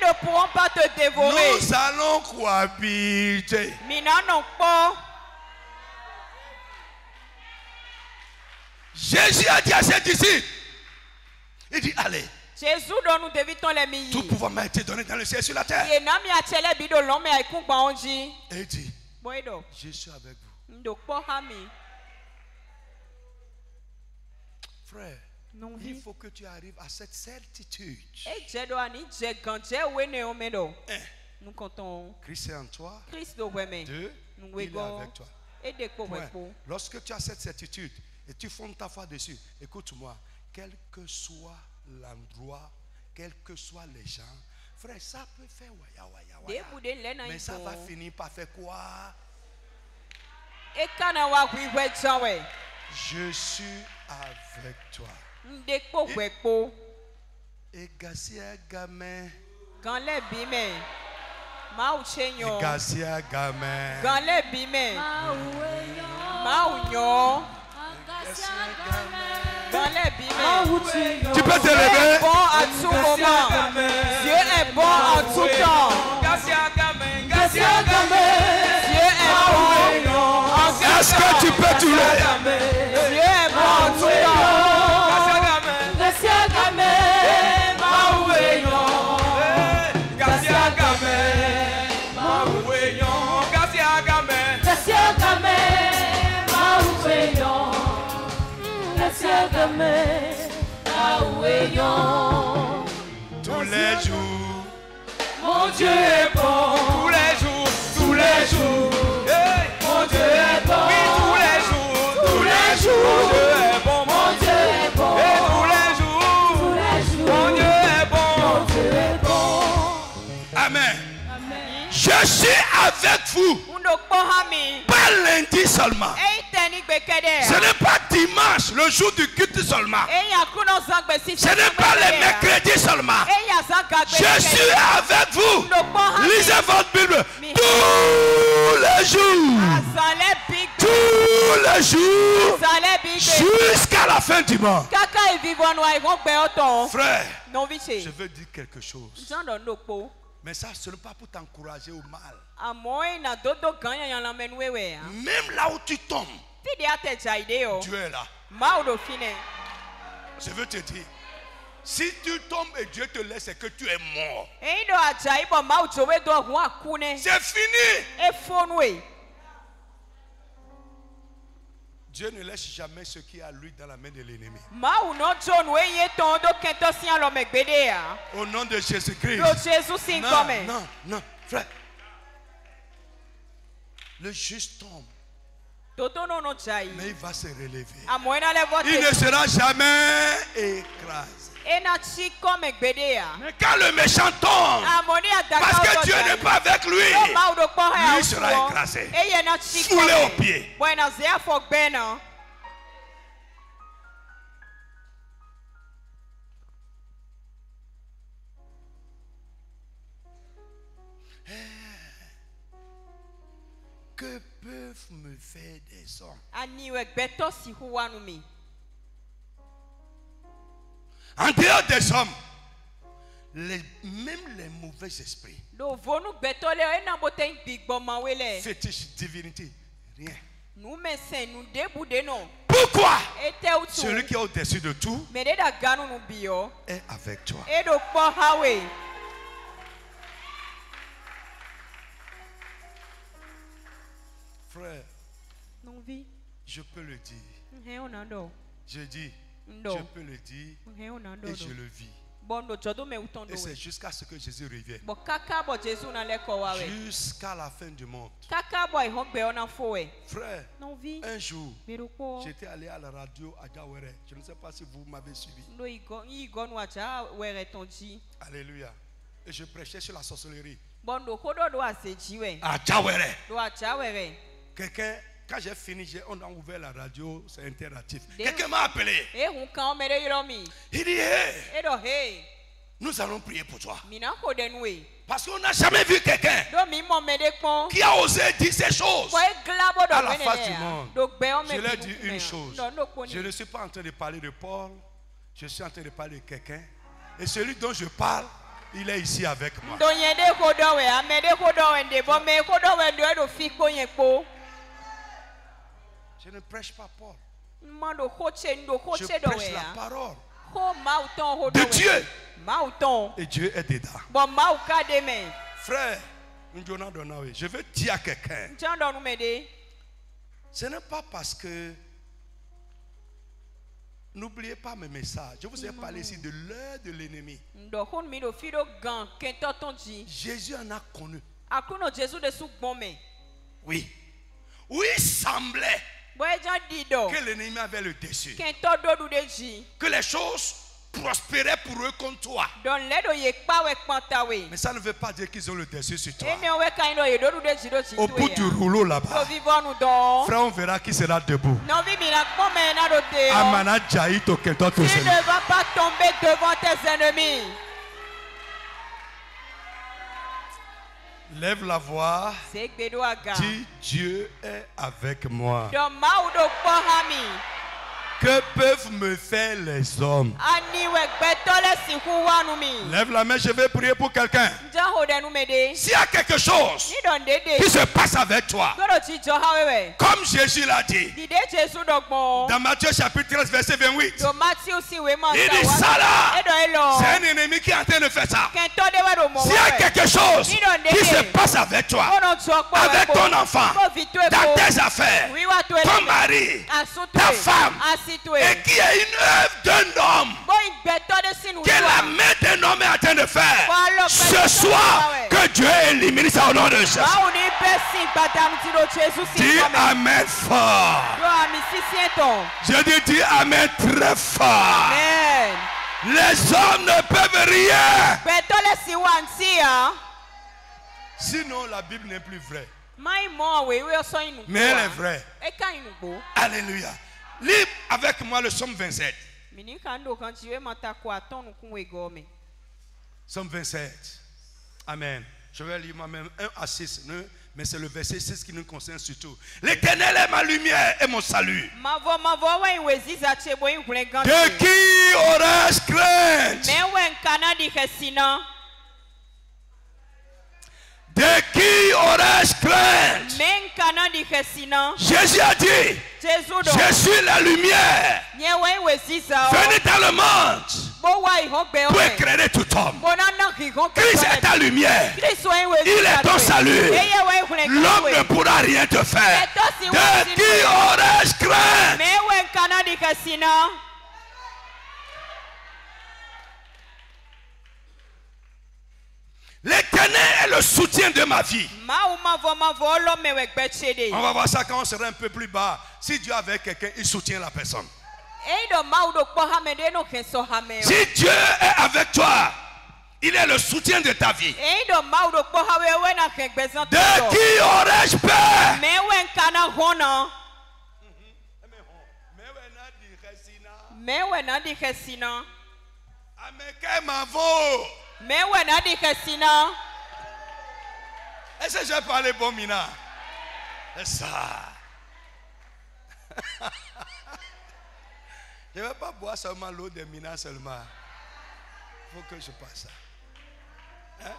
ne pourront pas te dévorer. Nous allons cohabiter. Jésus a dit à ses disciples, il dit allez, tout pouvoir m'a été donné dans le ciel et sur la terre. Et il dit, je suis avec vous. Frère, il faut que tu arrives à cette certitude. Christ est en toi. 2, il est avec toi. Ouais. Lorsque tu as cette certitude et tu fondes ta foi dessus, écoute-moi, quel que soit l'endroit, quels que soient les gens, frère, ça peut faire waya, mais ça va finir par faire quoi? Je suis avec toi. Et Garcia Gamin. Garcia Gamin. Tu peux te lever. Dieu est bon en tout temps. Dieu est bon. Est-ce que tu peux te lever? Dieu est bon en tout temps. Tous les jours, mon Dieu est bon. Tous les jours, tous les jours. Mon Dieu est bon. Oui, tous les jours, tous les jours. Mon Dieu est bon. Mon Dieu est bon. Et tous les jours, tous les jours. mon Dieu est bon. Mon Dieu est bon. Amen. Je suis avec vous. Par lundi seulement. Ce n'est pas dimanche, le jour du culte seulement. Ce n'est pas le mercredi seulement. Je suis avec vous. Lisez votre Bible tous les jours. Tous les jours. Jusqu'à la fin du mois. Frère, je veux dire quelque chose. Mais ça, ce n'est pas pour t'encourager au mal. Même là où tu tombes, Dieu est là. Je veux te dire, si tu tombes et Dieu te laisse, c'est que tu es mort. C'est fini. Dieu ne laisse jamais ce qui est à lui dans la main de l'ennemi. Au nom de Jésus-Christ. Non, non, frère. Le juste tombe. Mais il va se relever. Il ne sera jamais écrasé. Mais quand le méchant tombe, parce que Dieu n'est pas avec lui, lui sera écrasé, foulé aux pieds. Que peuvent me faire des hommes? En dehors des hommes, même les mauvais esprits, fétiche, divinité, rien. Pourquoi? Celui qui est au-dessus de tout est avec toi. Frère, je peux le dire. Je dis, je peux le dire et je le vis. Et c'est jusqu'à ce que Jésus revienne. Jusqu'à la fin du monde. Frère, un jour, j'étais allé à la radio à Djawere. Je ne sais pas si vous m'avez suivi. Alléluia. Et je prêchais sur la sorcellerie. À Djawere. Quelqu'un, quand j'ai fini, on a ouvert la radio, c'est interactif. Quelqu'un m'a appelé. Il dit, hey, nous allons prier pour toi. Parce qu'on n'a jamais vu quelqu'un qui a osé dire ces choses à la face du monde. Je leur dis une chose. Je ne suis pas en train de parler de Paul. Je suis en train de parler de quelqu'un. Et celui dont je parle, il est ici avec moi. Je ne prêche pas Paul. Je prêche la parole de Dieu. Et Dieu est dedans. Frère, je veux dire à quelqu'un, ce n'est pas parce que, n'oubliez pas mes messages, je vous ai parlé ici de l'heure de l'ennemi. Jésus en a connu. Oui. Oui, il semblait que l'ennemi avait le dessus. Que les choses prospéraient pour eux contre toi. Mais ça ne veut pas dire qu'ils ont le dessus sur toi. Au bout du rouleau là-bas, frère, on verra qui sera debout. Amana Djaïto Kento. Tu ne vas pas tomber devant tes ennemis. Lève la voix. Dis, Dieu est avec moi. Que peuvent me faire les hommes? Lève la main, je vais prier pour quelqu'un. S'il y a quelque chose qui se passe avec toi, comme Jésus l'a dit, dans Matthieu chapitre 13, verset 28, il dit ça là, c'est un ennemi qui est en train de faire ça. S'il y a quelque chose qui se passe avec toi, avec ton enfant, dans tes affaires, ton mari, ta femme, et qui est une œuvre d'un homme, que la main d'un homme est en train de faire, ce soir, que Dieu élimine ça au nom de Jésus. Dis Amen fort. Je dis Amen très fort. Les hommes ne peuvent rien. Sinon la Bible n'est plus vraie. Mais elle est vraie. Alléluia. Lis avec moi le psaume 27. Psaume 27. Amen. Je vais lire moi-même 1 à 6. Mais c'est le verset 6 qui nous concerne surtout. L'Éternel est ma lumière et mon salut. De qui aurais-je crainte? De qui aurais-je crainte? Jésus a dit, je suis la lumière. Venez dans le monde pour éclairer tout homme. Christ est ta lumière. Il est ton salut. L'homme ne pourra rien te faire. De qui aurais-je crainte? L'Éternel est le soutien de ma vie. On va voir ça quand on sera un peu plus bas. Si Dieu est avec quelqu'un, il soutient la personne. Si Dieu est avec toi, il est le soutien de ta vie. De qui aurais-je peur? Est-ce que j'ai parlé bon mina? C'est ça. Je ne vais pas boire seulement l'eau de mina seulement. Il faut que je passe ça. Hein?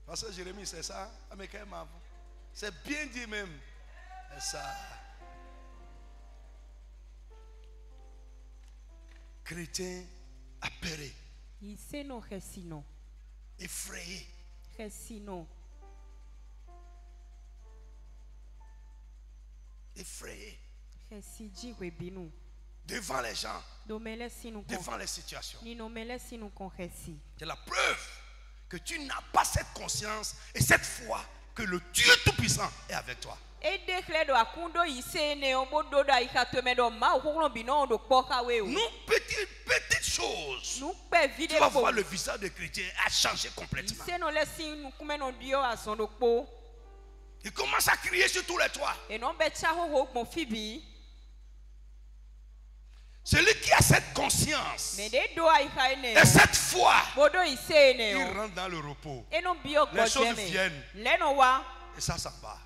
Parce que Jérémie, c'est ça. C'est bien dit même. C'est ça. Chrétien apeuré. Effrayé. Effrayé. Devant les gens. Devant les situations. C'est la preuve que tu n'as pas cette conscience et cette foi que le Dieu Tout-Puissant est avec toi. Nous, petites choses, tu vas voir le visage de chrétien a changé complètement. Il commence à crier sur tous les toits. Celui qui a cette conscience et cette foi, il rentre dans le repos. Les choses viennent et ça s'en va.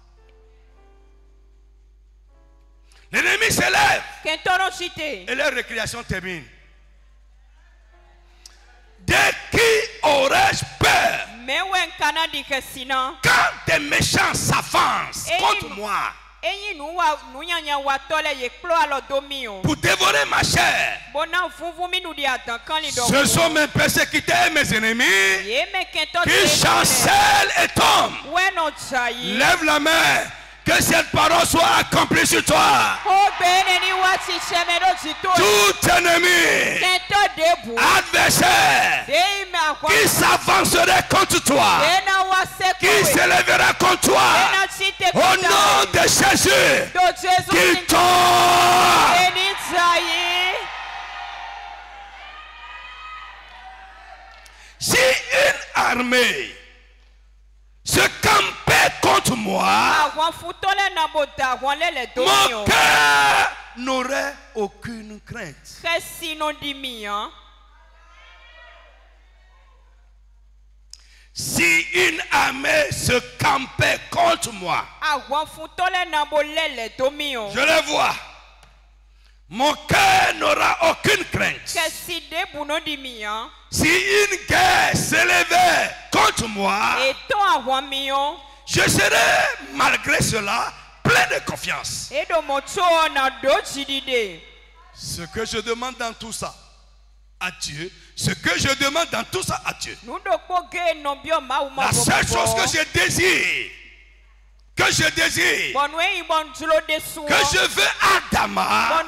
L'ennemi s'élève et leur récréation termine. De qui aurais-je peur? Quand des méchants s'avancent contre moi pour dévorer ma chair, ce sont mes persécuteurs et mes ennemis qui chancellent et tombent. Lève la main. Que cette parole soit accomplie sur toi. Tout ennemi, adversaire, qui s'avancerait contre toi, qui s'élèvera contre toi, au nom de Jésus, qu'il tombe. Si une armée se campait contre moi, mon cœur n'aurait aucune crainte. Si une armée se campait contre moi, je le vois, mon cœur n'aura aucune crainte. Si une guerre s'élevait contre moi, je serai malgré cela plein de confiance. Ce que je demande dans tout ça à Dieu, ce que je demande dans tout ça à Dieu, la seule chose que je désire, que je veux à Dama,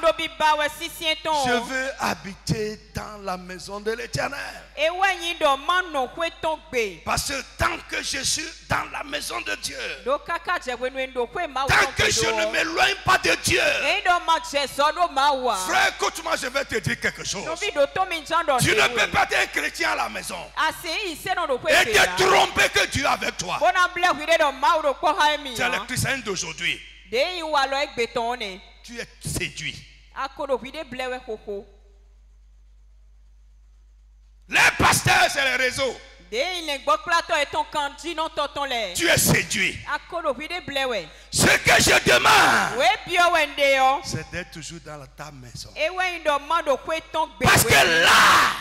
je veux habiter dans la maison de l'Éternel. Ewanyi do mano kwe ton gbe. Parce que tant que je suis dans la maison de Dieu, Do kaka je wenu ndo kwe ma tant que je ne m'éloigne pas de Dieu, E do ma je so do ma wa. frère, écoute-moi, je vais te dire quelque chose. No bi do to mi jando. Tu ne peux pas être un chrétien à la maison Ase ise no do kwe et gbe. te tromper que Dieu est avec toi. Bona ble hwide do ma do ko ha mi. Tu es le chrétien d'aujourd'hui. De yi wa lo egbe ton ne. Tu es séduit. Akodo hwide ble we koko. Les pasteurs, c'est les réseaux. De yi le gbo plato e ton kanji non toton le. Tu es séduit. Akodo hwide ble we. Ce que je demande, We bio wende yo. c'est d'être toujours dans ta maison. Ewe ndo mando kwe ton gbe. Parce que là,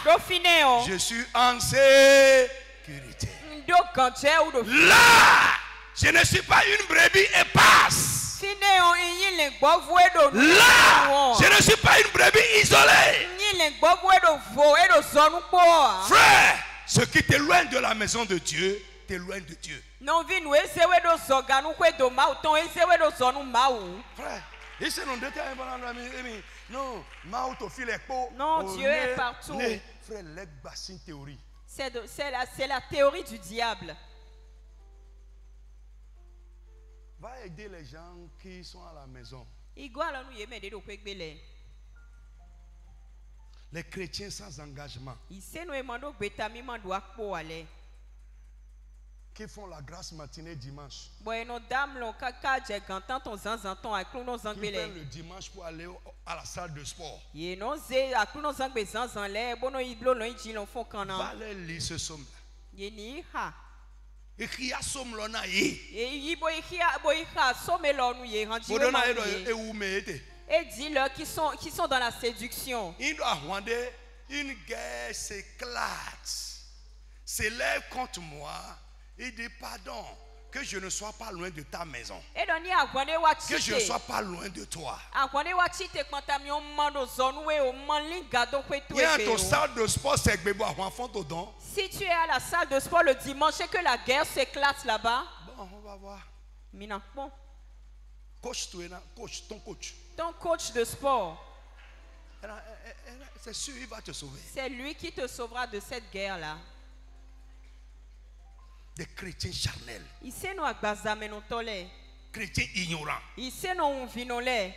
Do fine yo. je suis en sécurité. Ndo kanje ou do. Là, je ne suis pas une brebis éparse. Fine yo yin le gbo vwe do. Là, je ne suis pas une brebis isolée. Yin le gbo vwe do vo e do zonu po. Frère, ce qui t'éloigne de la maison de Dieu, t'éloigne de Dieu. Non vi nou ezewe do zoganu kwe do ma ou ton ezewe do zonu ma ou. Frère, ici, non, non, Mao, fil est beau. Non, Dieu est partout. Frère, les bassines théorie. C'est la théorie du diable. Va aider les gens qui sont à la maison. Igual nous yeme de do kwegbele. Les chrétiens sans engagement. Ise no emando betami mando akpo ale. Qui font la grâce matinée dimanche. Bueno dame lo kaka je gantan ton zanzanton aklu no Qui zangbele. prennent le dimanche pour aller à la salle de sport. Ye no ze aklu no zangbe zanzan le bono iblo no inji lo fon kana. Va aller lire ce somme. Ye ni ha. Et qui a somme l'on yi. E yi boy ha somme lo nu ye ranji. Bodona et où mettez. Et dis-leur qui sont dans la séduction. Il doit rwandais, une guerre s'éclate. S'élève contre moi. Il dit pardon, que je ne sois pas loin de ta maison. Et doni agwane wa chite. Que je ne sois pas loin de toi. Agwane wa chite kwanta mi on mando zonu we o manli gado kwe Il y a tuebe. ton salle de sport, c'est que à enfant dedans. Si tu es à la salle de sport le dimanche et que la guerre s'éclate là-bas, Bon, on va voir. mina bon, Coach, ton coach. ton coach de sport, C'est sûr, il va te sauver. c'est lui qui te sauvera de cette guerre-là. Des chrétiens charnels. Il sait nous agbazame no tole. Chrétiens ignorants. Il sait nous vinole.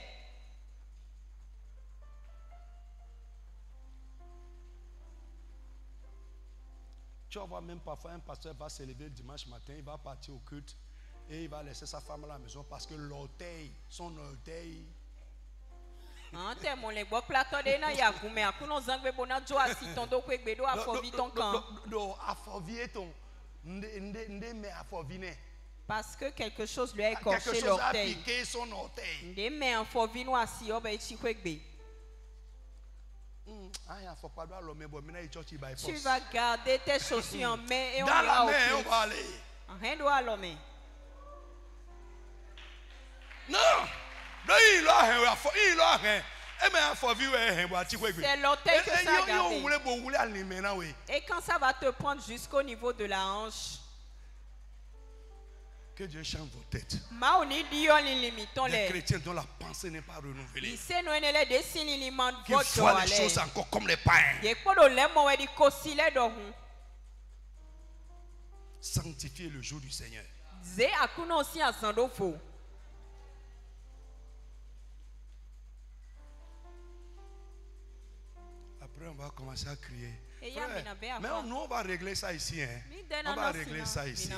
Tu vas voir même parfois un pasteur va se lever le dimanche matin, il va partir au culte et il va laisser sa femme à la maison parce que son orteil. Ante mon le gbo plateau de na ya gume akuno zangbe bona jo asiton do kwegbe do afovi ton kan. Parce que quelque chose lui a écorché Quelque chose a l'orteil. piqué son orteil. Nde me afovi no asi oba echi kwegbe. Tu vas garder tes chaussures en main et on Dans la ira au main, on culte. va aller. En rien doit l'homme. Non, non, il a rien. C'est l'orteil que ça a gardé. Et quand ça va te prendre jusqu'au niveau de la hanche, que Dieu change vos têtes. les Les chrétiens dont la pensée n'est pas renouvelée. qui Qui voient les choses encore comme les païens. Sanctifiez le jour du Seigneur. Après, on va commencer à crier. Frère, mais nous, on va régler ça ici. Hein. On va régler ça ici.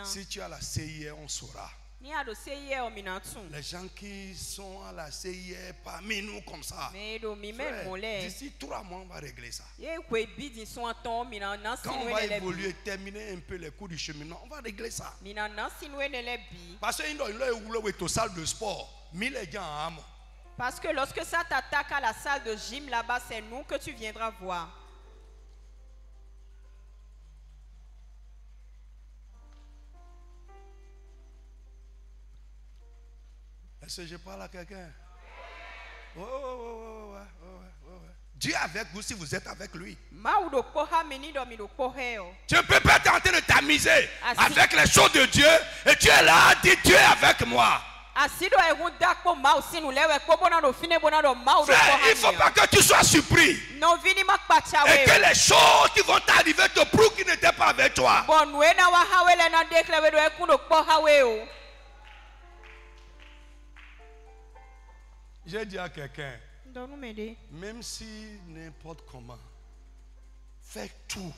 Si tu as la CIR, on saura. Les gens qui sont à la CIR parmi nous comme ça. D'ici 3 mois, on va régler ça. Quand on va évoluer, terminer un peu les cours du cheminement, on va régler ça. Parce qu'il y a une salle de sport. 1000 gens en âme. Parce que lorsque ça t'attaque à la salle de gym là-bas, c'est nous que tu viendras voir. Est-ce que je parle à quelqu'un? Dieu est avec vous si vous êtes avec lui. Tu ne peux pas tenter de t'amuser avec les choses de Dieu et tu es là, dis Dieu est avec moi. Asido ehunda ko mau sinu lewe ko bona do fine bona do mau do Frère, il ne faut pas que tu sois surpris. No vini makpacha Et que we. les choses qui vont t'arriver te prouvent qu'ils n'étaient pas avec toi. Bon we na wa hawele na dekle we do ekundo kpo hawe o. J'ai dit à quelqu'un, Donne-nous m'aider. même si n'importe comment, faites tout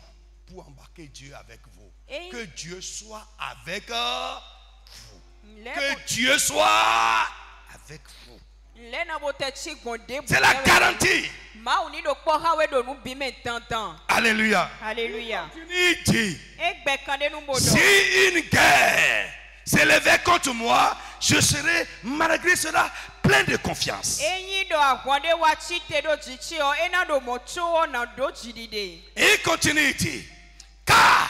pour embarquer Dieu avec vous. Et- Que Dieu soit avec vous. Le Que Dieu soit avec vous. le na bote chi gonde. C'est la garantie. Mau ni do kpo hawe do nu bime tantan. Alléluia. Alléluia. Il dit, Egbe kande nu bodo. si une guerre s'élevait contre moi, je serai malgré cela plein de confiance. Enyi do agwande wa chite do jichi o ena do mocho o na do jidide. Et il continue, il dit, car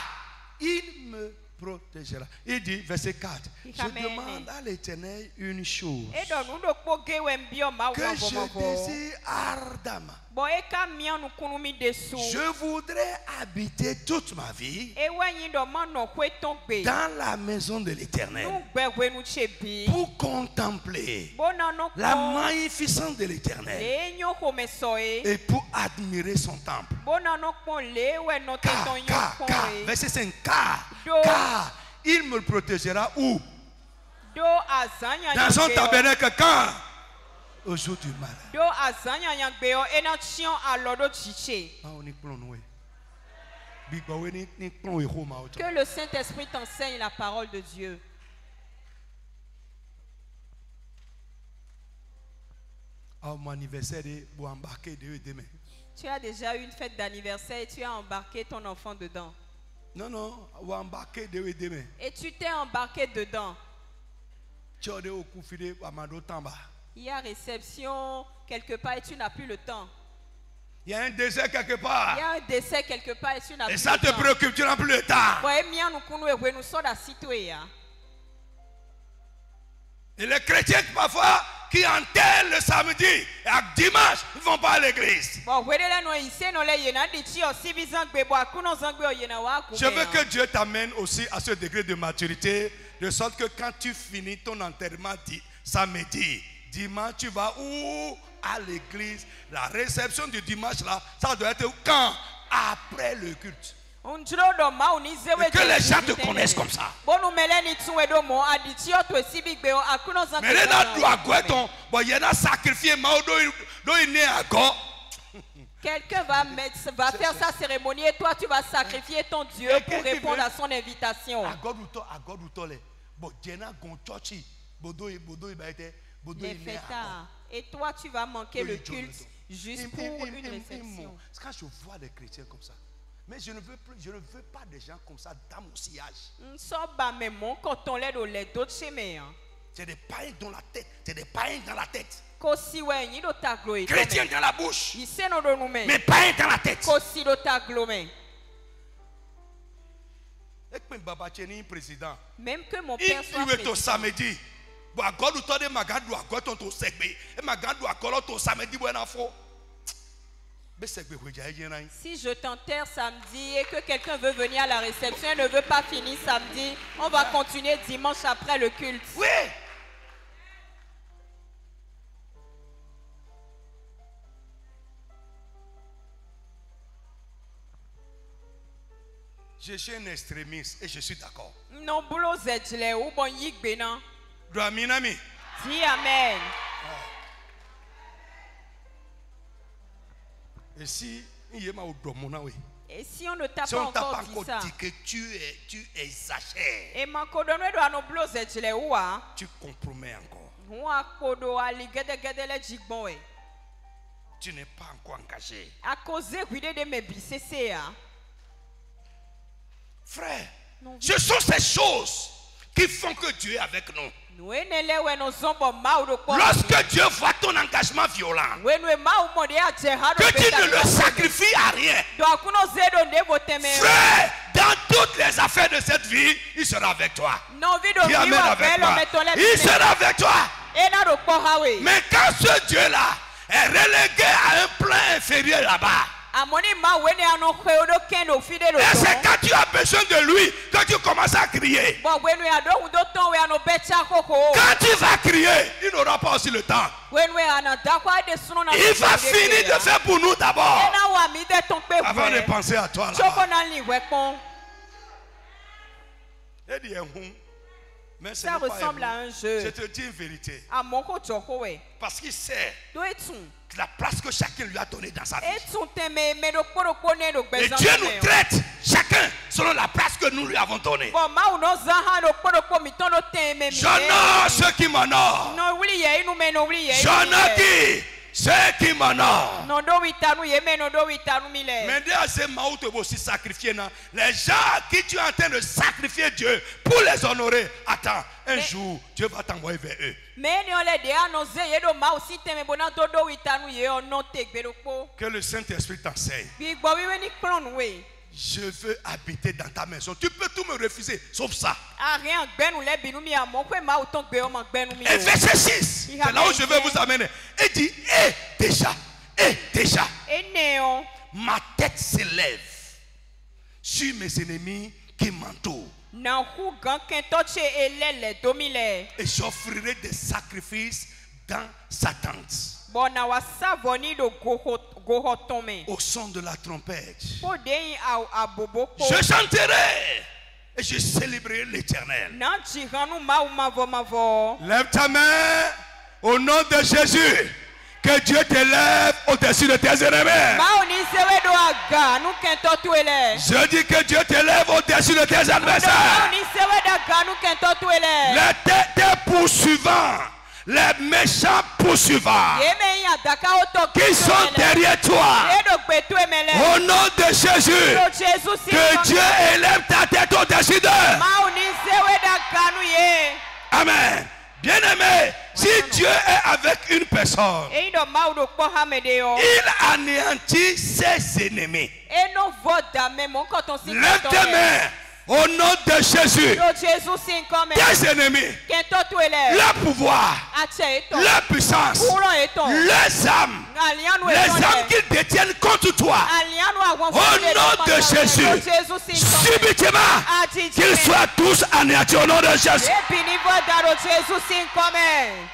il me protégera. Il dit, verset 4, je Amen. demande à l'Éternel une chose, E do nu do kpo gewe mbio ma que wa je bomo. désire ardemment. Bo e ka mian nu kunu mi desu. Je voudrais habiter toute ma vie E wenyi do ma no kweton gbe. dans la maison de l'Éternel Nu gbe nu chebi. pour contempler Bona no la ko. magnificence de l'Éternel Le nyo ko me soe. et pour admirer son temple. Bona no ko le we no te ton yo ko e. Verset 5, car il me protégera où? Do azanya Dans son nyangbe o. tabernacle quand? Au jour du malheur. Do azanya nyangbe o ena chion alodo chiche. Que le Saint-Esprit t'enseigne la parole de Dieu. Mon anniversaire pour embarquer demain. Tu as déjà eu une fête d'anniversaire et tu as embarqué ton enfant dedans. Non, non, pour embarquer demain. Et tu t'es embarqué dedans. Il y a réception quelque part et tu n'as plus le temps. Il y a un désert quelque Il part. y a un décès quelque part et tu n'as Et plus ça le te temps. préoccupe, tu n'as plus le temps. Et les chrétiens parfois qui enterrent le samedi et à dimanche, ils ne vont pas à l'église. Je veux que Dieu t'amène aussi à ce degré de maturité, de sorte que quand tu finis ton enterrement samedi, dimanche, tu vas où? À l'église. La réception du dimanche là, ça doit être quand? Après le culte. Et que les gens te connaissent comme ça. Mais les gens doivent sacrifier. Quelqu'un va faire sa cérémonie et toi tu vas sacrifier ton Dieu pour répondre à son invitation. Les fêtards. Et toi tu vas manquer le culte juste pour une réception. Quand je vois des chrétiens comme ça, mais je ne veux pas des gens comme ça dans mon sillage. C'est des païens dans la tête. C'est des païens dans la tête. Chrétiens dans la bouche. Mais païens dans la tête. Président. Même que mon père soit président. Samedi. Si je t'enterre samedi et que quelqu'un veut venir à la réception et ne veut pas finir samedi, on va continuer dimanche après le culte. Oui. Je suis un extrémiste et je suis d'accord. Non, boulot zedle ou bon yik benan. Minami. Dis amen. Et si Et si on ne t'a si pas on t'a pas encore dit encore ça, dit que tu exagères, et man kodonwe do ano boulot zedle ou a, tu compromets encore. ou a kodo ali gede le jigbon we. Tu n'es pas encore engagé. A cause guide de mes bisese a. Frère, ce sont ces choses qui font que Dieu est avec nous. Lorsque Dieu voit ton engagement violent, que tu ne le sacrifies à rien, frère, dans toutes les affaires de cette vie, il sera avec toi. Dis amen avec moi. Il sera avec toi. Mais quand ce Dieu-là est relégué à un plan inférieur là-bas, Et c'est quand tu as besoin de lui que tu commences à crier. Quand tu vas crier, il n'aura pas aussi le temps. Il va finir de faire pour nous d'abord, avant de penser à toi là-bas. Mais ça ressemble à un jeu. Je te dis une vérité. Parce qu'il sait la place que chacun lui a donnée dans sa vie. Et Dieu nous traite chacun selon la place que nous lui avons donnée. J'honore ceux qui m'honorent. J'honore qui? Ceux qui m'honorent. Mais les gens qui tu es en train de sacrifier Dieu pour les honorer, attends, un jour Dieu va t'envoyer vers eux. Que le Saint-Esprit t'enseigne. Je veux habiter dans ta maison. Tu peux tout me refuser, sauf ça. Et verset 6, c'est là où je veux vous amener. Il dit, déjà, ma tête s'élève sur mes ennemis qui m'entourent. Et j'offrirai des sacrifices dans sa tente. Au son de la trompette, je chanterai et je célébrerai l'Éternel. Lève ta main au nom de Jésus. Que Dieu t'élève au-dessus de tes ennemis. Je dis que Dieu t'élève au-dessus de tes adversaires. Les poursuivants, les méchants poursuivants qui sont derrière toi, au nom de Jésus, que Dieu élève ta tête au-dessus d'eux. Amen. Bien-aimé, si Dieu est avec une personne, il anéantit ses ennemis. Lève tes mains au nom de Jésus. Tes ennemis, leur pouvoir, leur puissance, leurs âmes, les âmes qu'ils détiennent contre toi, au nom de Jésus, subitement, qu'ils soient tous anéantis au nom de Jésus.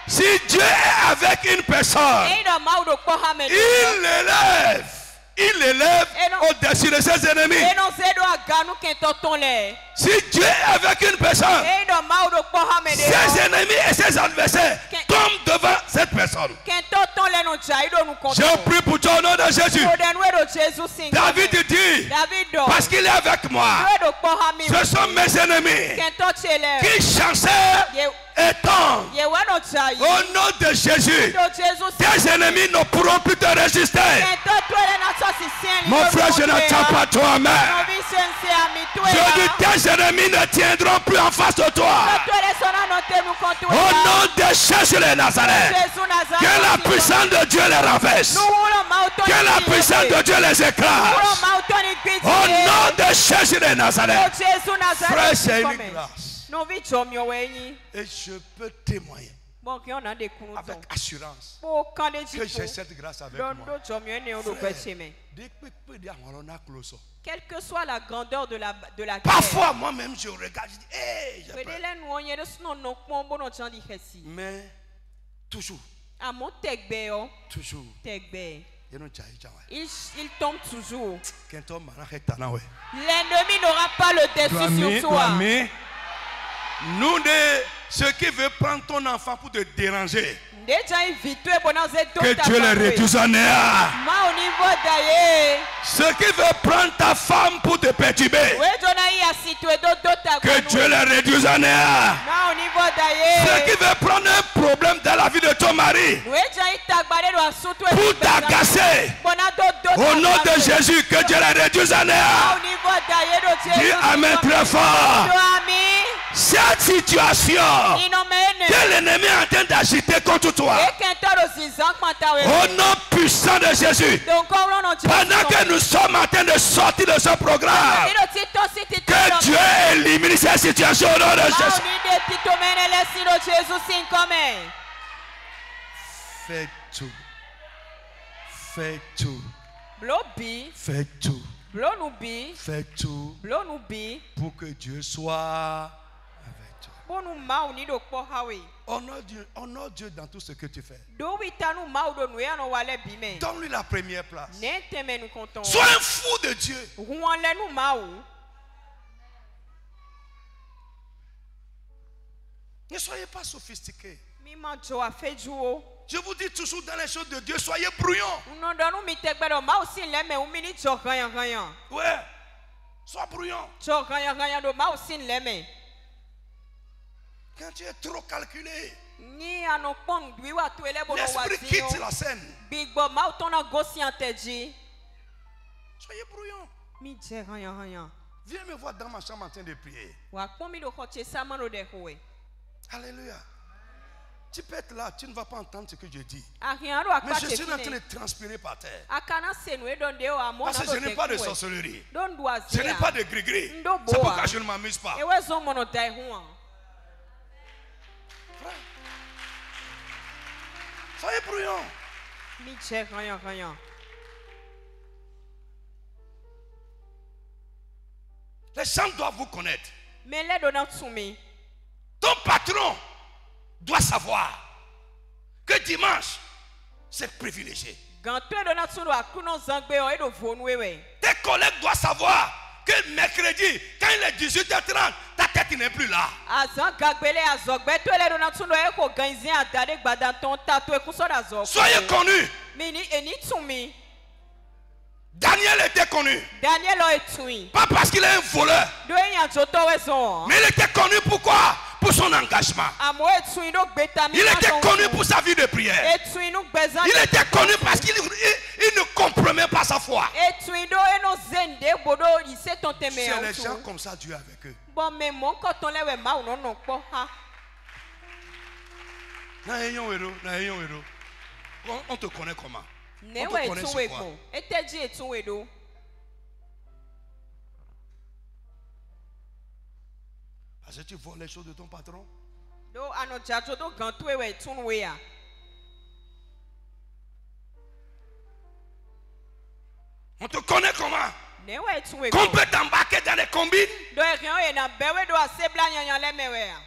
Si Dieu est avec une personne, il l'élève au-dessus de ses ennemis. Si Dieu est avec une personne, ses ennemis et ses adversaires tombent devant cette personne. Je prie pour toi au nom de Jésus. David dit, parce qu'il est avec moi, ce sont mes ennemis qui chancèrent et tombent. Au nom de Jésus, tes ennemis ne pourront plus te résister. Mon frère, je n'attends pas toi, mais je dis, tes ennemis ne tiendront plus en face de toi. Au nom de Jésus de Nazareth, que la puissance de Dieu les renverse, que la puissance de Dieu les écrase. Au nom de Jésus de Nazareth, frère, c'est une grâce. Et je peux témoigner avec assurance que j'ai cette grâce avec moi. Quelle que soit la grandeur de la guerre. Parfois moi-même je regarde, je dis, hey, j'ai peur. Mais toujours, il tombe toujours. L'ennemi n'aura pas le dessus sur toi. Nous, ceux qui veulent prendre ton enfant pour te déranger, que Dieu les réduise en néant. Ceux qui veulent prendre ta femme pour te perturber, que Dieu les réduise en néant. Ceux qui veulent prendre un problème dans la vie de ton mari pour t'agacer, au nom de Jésus, que Dieu les réduise en néant. Dis Amen très fort. Cette situation que l'ennemi est en train d'agiter contre toi, au nom puissant de Jésus, pendant que nous sommes en train de sortir de ce programme, que Dieu élimine cette situation au nom de Jésus. Fais tout Blobi. Fais tout. Blonubi. Fais tout Blonubi. pour que Dieu soit avec toi. Bonu mau ni do kpo hawe. Honore Dieu dans tout ce que tu fais. Do witanu mau do nuya no wale bime. Donne-lui la première place. Ne teme nu konton. Sois un fou de Dieu. Ruan le nu mau. Ne soyez pas sophistiqués. Mi ma jo afejuo. Je vous dis toujours dans les choses de Dieu, soyez brouillons. Uno do nu mi tegbedo mau si le me umini jo ganyan. Ouais. Sois brouillon. Jo ganyan do mau si le me. Quand tu es trop calculé, Ni anopon dwi wa to ele bono l'esprit wati. quitte la scène. Big Bob mau tona gosi anteji. Soyez brouillons. Mi je ganyan. Viens me voir dans ma chambre en train de prier. Wa pon mi do khoche samano de howe. Alléluia. Tu peux être là, tu ne vas pas entendre ce que je dis. Ariano Mais akwa je suis en train tefine. de transpirer par terre. Akana senwe don de o amona Parce que je n'ai pas de sorcellerie. Don Je n'ai doazia. pas de gris-gris. Ndo C'est pourquoi boa. je ne m'amuse pas. Ewe zo mono dai huan. Frère, soyez brouillons. Mi je ganyan. Les gens doivent vous connaître. Me le dona tsumi. Ton patron doit savoir que dimanche, c'est privilégié. Ganto e dona tsundo akuno zangbe o e do vonu ewe. Tes collègues doivent savoir que mercredi, quand il est 18h30, ta tête n'est plus là. Azan gagbele azogbe to le dona tsundo e ko ganzin adade gbadanton tato e kuso da zo. Soyez connus. Mini eni tsumi. Daniel était connu. Daniel o etui. Pas parce qu'il est un voleur. Do yan joto wezon. Mais il était connu pourquoi? Pour son engagement. Amo etui do gbeta mi. Il était connu pour sa vie de prière. Etui no gbezan. Il était connu parce qu'il il ne compromet pas sa foi. Etui do eno zende bodo ise ton teme C'est les gens en. comme ça, Dieu est avec eux. Bon mais mon koton lewe ma uno no kpo ha. On te connaît comment? Ne On te we connaît etun sur we quoi? gbon. Eteji etun we do. Parce que tu voles les choses de ton patron. Do ano jajo do gantu we etun we ya. On te connaît comment? Ne we etun we Qu'on gbon. peut t'embarquer dans les combines. Do e rian e na bewe do asebla yanyan le mewe ya.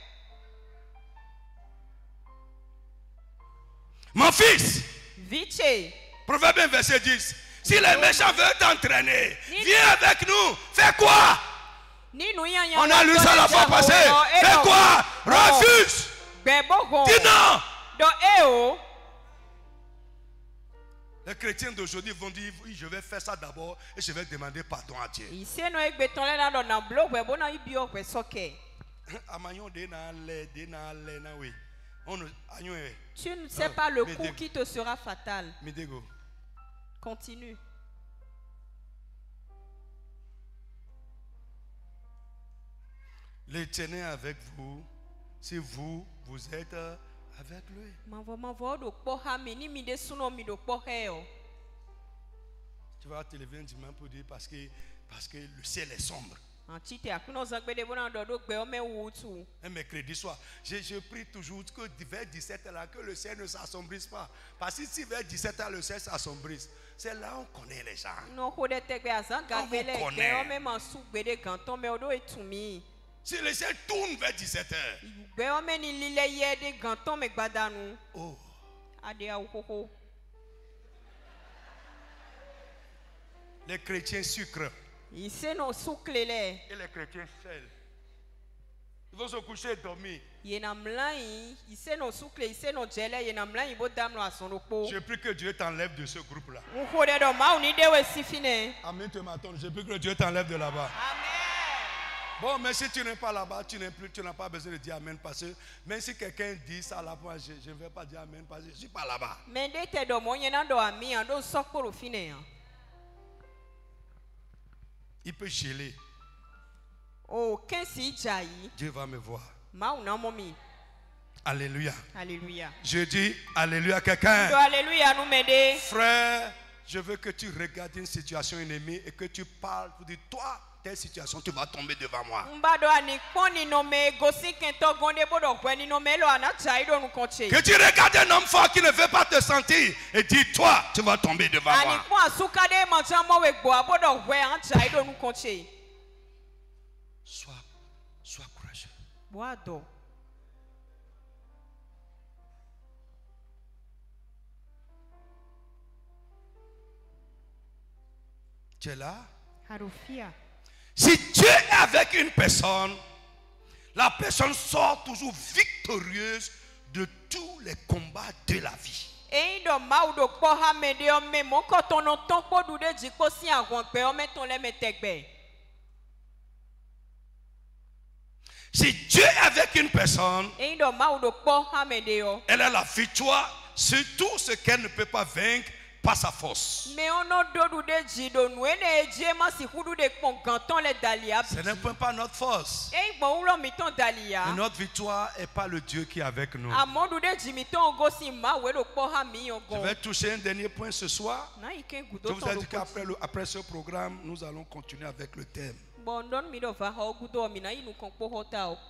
Mon fils, Viche. Proverbe 1, verset 10. Si les méchants veulent t'entraîner, viens avec nous. Fais quoi? Ni nou yanyan. On a lu ça la fois passée. Fais quoi? Refuse. Bebo Dis non. Do e o. Les chrétiens d'aujourd'hui vont dire, oui, je vais faire ça d'abord et je vais demander pardon à Dieu. Ise no egbe ton le na do na blo we bona ibi o we soke. Amayon de na le na we. Tu ne sais pas le mais coup dès- qui te sera fatal. Midego. Continue. L'Éternel est avec vous, si vous êtes avec lui. Mavo do kpo ha mi ni mi de suno mi do kpo he o. Tu vas te lever un dimanche pour dire parce que le ciel est sombre. Antite akuno zangbe de bona do gbe o me wutu. Un mercredi soir, je prie toujours que vers 17h là, que le ciel ne s'assombrisse pas. Parce que si vers 17h le ciel s'assombrisse, c'est là où on connaît les gens. No ko de tegbe azan gagbe le connaît. gbe o me mansu gbe de ganton me o do etumi. Si le ciel tourne vers 17h, Gbe o me ni lile ye de ganton me gbadanu. oh, Ade a ukoko. les chrétiens sucrent Ise no suklele. et les chrétiens sels. Ils vont se coucher et dormir. Ye na mlan ise no sukle ise no jele ye na mlan bo dam no asono po. Je prie que Dieu t'enlève de ce groupe-là. Uko de do ma uni de we sifine. Amen, tu m'attends. Je prie que Dieu t'enlève de là-bas. Amen. Bon, mais si tu n'es pas là-bas, tu n'as pas besoin de dire Amen. Parce que même si quelqu'un dit ça là-bas, je ne vais pas dire Amen parce que je ne suis pas là-bas. Men de te do mo ye na do ami an do sokoro fine an. Il peut geler. O kensi jayi. Dieu va me voir. Ma una momi. Alléluia. Alléluia. Je dis Alléluia à Do quelqu'un. alléluia nous m'aider. Frère, je veux que tu regardes une situation ennemie et que tu parles pour dire, toi, telle situation, tu vas tomber devant moi. Que tu regardes un homme fort qui ne veut pas te sentir et dis, toi, tu vas tomber devant moi. Sois courageux. Tu es là? Si Dieu est avec une personne, la personne sort toujours victorieuse de tous les combats de la vie. Si Dieu est avec une personne, elle a la victoire sur tout ce qu'elle ne peut pas vaincre par sa force. Ce n'est pas notre force. Et notre victoire n'est pas le Dieu qui est avec nous. Je vais toucher un dernier point ce soir. Je vous ai dit qu'après ce programme, nous allons continuer avec le thème.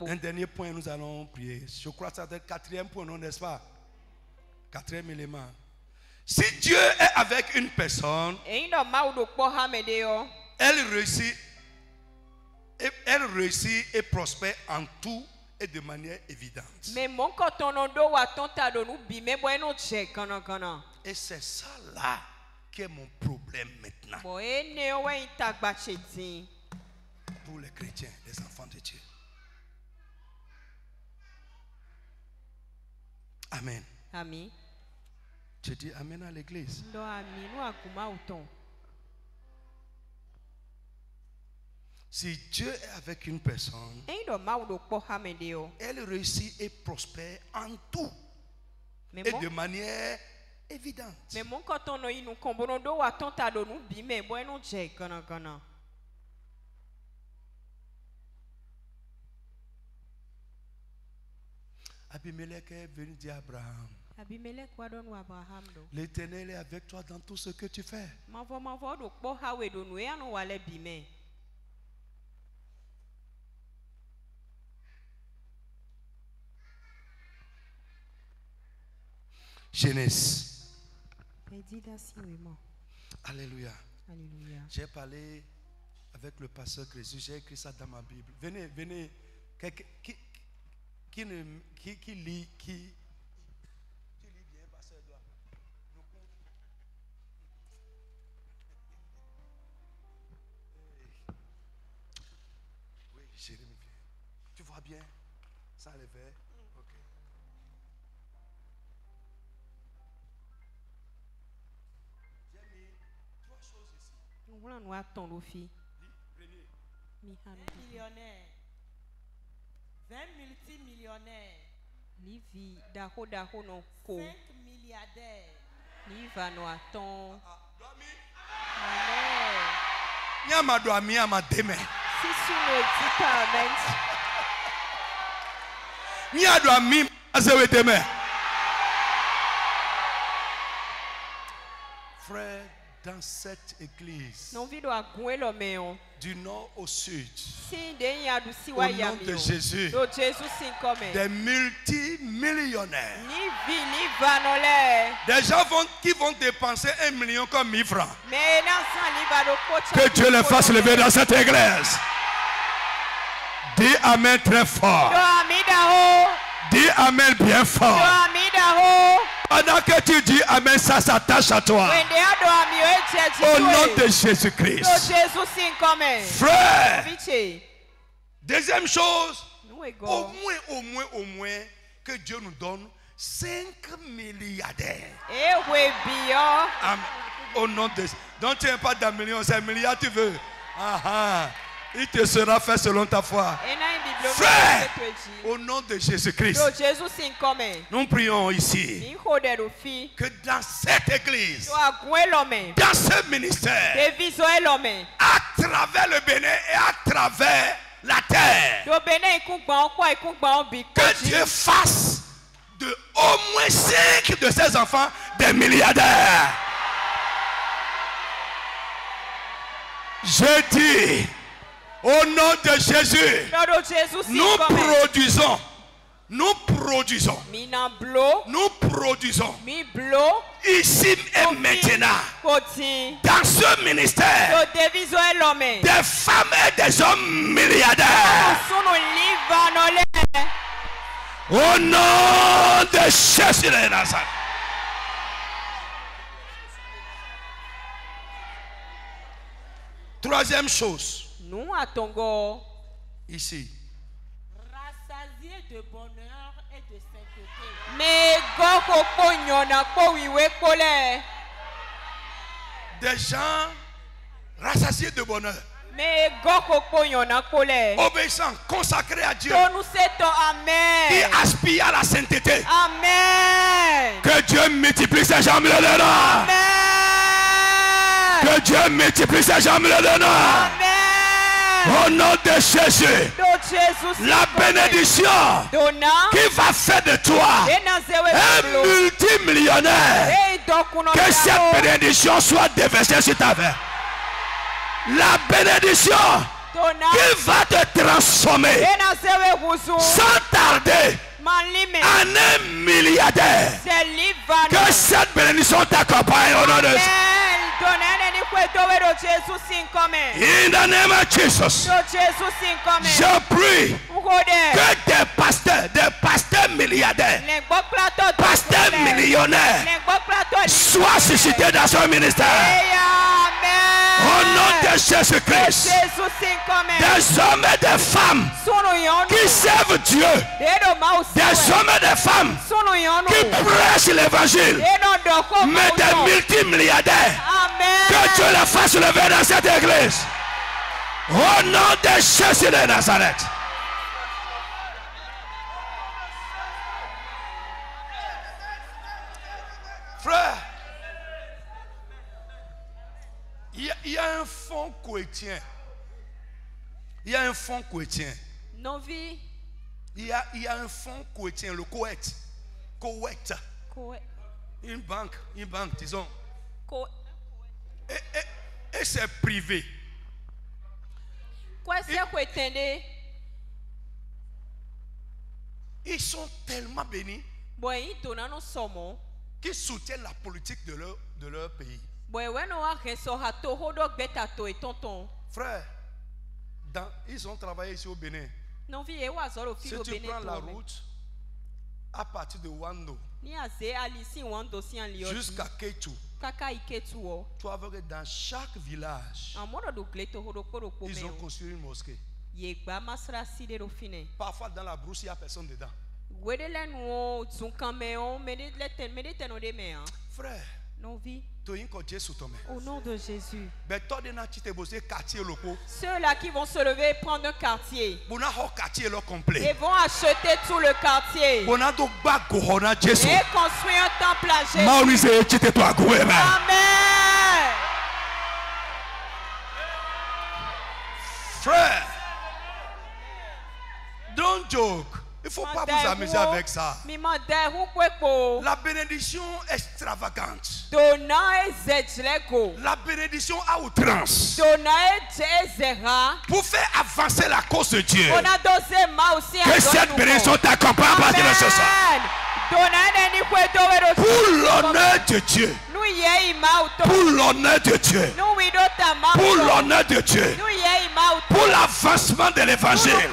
Un dernier point, nous allons prier. Je crois que c'est le quatrième point, non, n'est-ce pas? Quatrième élément. Si Dieu est avec une personne, elle réussit et prospère en tout et de manière évidente. Et c'est ça là qui est mon problème maintenant. Pour les chrétiens, les enfants de Dieu. Amen. Amen. Je dis amen à l'église. Si Dieu est avec une personne, elle réussit et prospère en tout et de manière évidente. Abimelech est venu dire à Abraham, l'Éternel est avec toi dans tout ce que tu fais. Genèse. Alléluia. J'ai parlé avec le pasteur Crésus, j'ai écrit ça dans ma Bible. Venez. Qui lit bien, pasteur Edouard? Oui, Jérémie, viens. Tu vois bien? Ça les verres? Ok. J'ai mis 3 choses ici. Millionnaire. 20 multimillionnaires. 5 milliardaires. Frère, dans cette église, du nord au sud, au nom de Jésus, des multimillionnaires, des gens qui vont dépenser 1 million comme 1000 francs. Que Dieu les fasse lever dans cette église. Dis amen très fort. Dis amen bien fort. Pendant que tu dis amen, ça s'attache à toi. Au nom de Jésus-Christ. Frère, deuxième chose, au moins que Dieu nous donne 5 milliardaires. Amen. Au nom de... Donc tu n'es pas d'un million, c'est 1 milliard tu veux. Il te sera fait selon ta foi. Frère, au nom de Jésus-Christ, nous prions ici que dans cette église, dans ce ministère, à travers le Bénin et à travers la terre, que Dieu fasse de au moins 5 de ses enfants des milliardaires. Je dis Au nom de Jésus, Nodo Jésus si nous comme. produisons. Nous produisons. Mina blo. Nous produisons. Mi blo. Ici et maintenant. Koti. Dans ce ministère. Yo deviso elome. Des femmes et des hommes milliardaires. Sunu liva nole. Au nom de Jésus de Nazareth. Troisième chose. Nous atongo. Ici. Rassasié de bonheur et de sainteté. Me goko ponyona ko wiwe kole. Des gens rassasiés de bonheur. Me goko ponyona kole. Obéissants, consacrés à Dieu. To nous seto Qui amen. aspirent à la sainteté. Amen. Que Dieu multiplie ses jambes le donnant. Amen. Que Dieu multiplie ses jambes le donnant. Amen. Au nom de Jésus. Do Jésus. La bénédiction Dona. qui va faire de toi un multimillionnaire. Que cette bénédiction soit déversée sur ta vie. La bénédiction qui va te transformer sans tarder en un milliardaire. Que cette bénédiction t'accompagne au nom de Jésus. In the name of Jesus. Je prie que des pasteurs milliardaires, pasteurs millionnaires soient suscités dans ce ministère. Au nom de Jésus-Christ. Des hommes et des femmes qui servent Dieu. Des hommes et des femmes qui prêchent l'évangile. Mais des multimilliardaires. Que Dieu les fasse lever dans cette église. Au nom de Jésus de Nazareth. Frère, il y a un fonds chrétien. Il y a un fonds chrétien. Non vie. Il y a un fonds chrétien, le Koweït. Koweït. Une banque, disons. Et c'est privé. Ils sont tellement bénis qu'ils soutiennent la politique de leur pays. Frère, ils ont travaillé ici au Bénin. Si tu prends la route à partir de Wando jusqu'à Ketu, tu vas voir que dans chaque village, ils ont construit une mosquée. Parfois dans la brousse, il n'y a personne dedans. Frère, au nom de Jésus. Ceux-là qui vont se lever et prendre un quartier. Ils Ils vont acheter tout le quartier. Et construire un temple à Jésus. Amen. Frère, don't joke. Il ne faut pas vous amuser avec ça. La bénédiction extravagante. La bénédiction à outrance. Pour faire avancer la cause de Dieu. Que cette bénédiction t'accompagne à partir de ce soir. Pour l'honneur de Dieu. Pour l'honneur de Dieu. Pour l'honneur de Dieu. Pour l'avancement de l'évangile.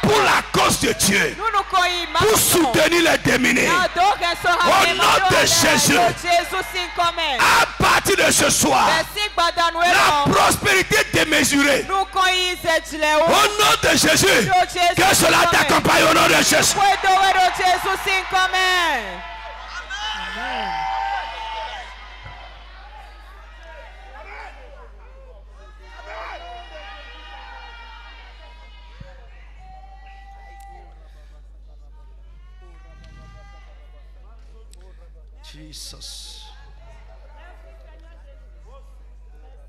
Pour la cause de Dieu. Pour soutenir les démunis. Au nom de Jésus. À partir de ce soir. La prospérité démesurée. Au nom de Jésus. Que cela t'accompagne au nom de Jésus. Amen. Jesus.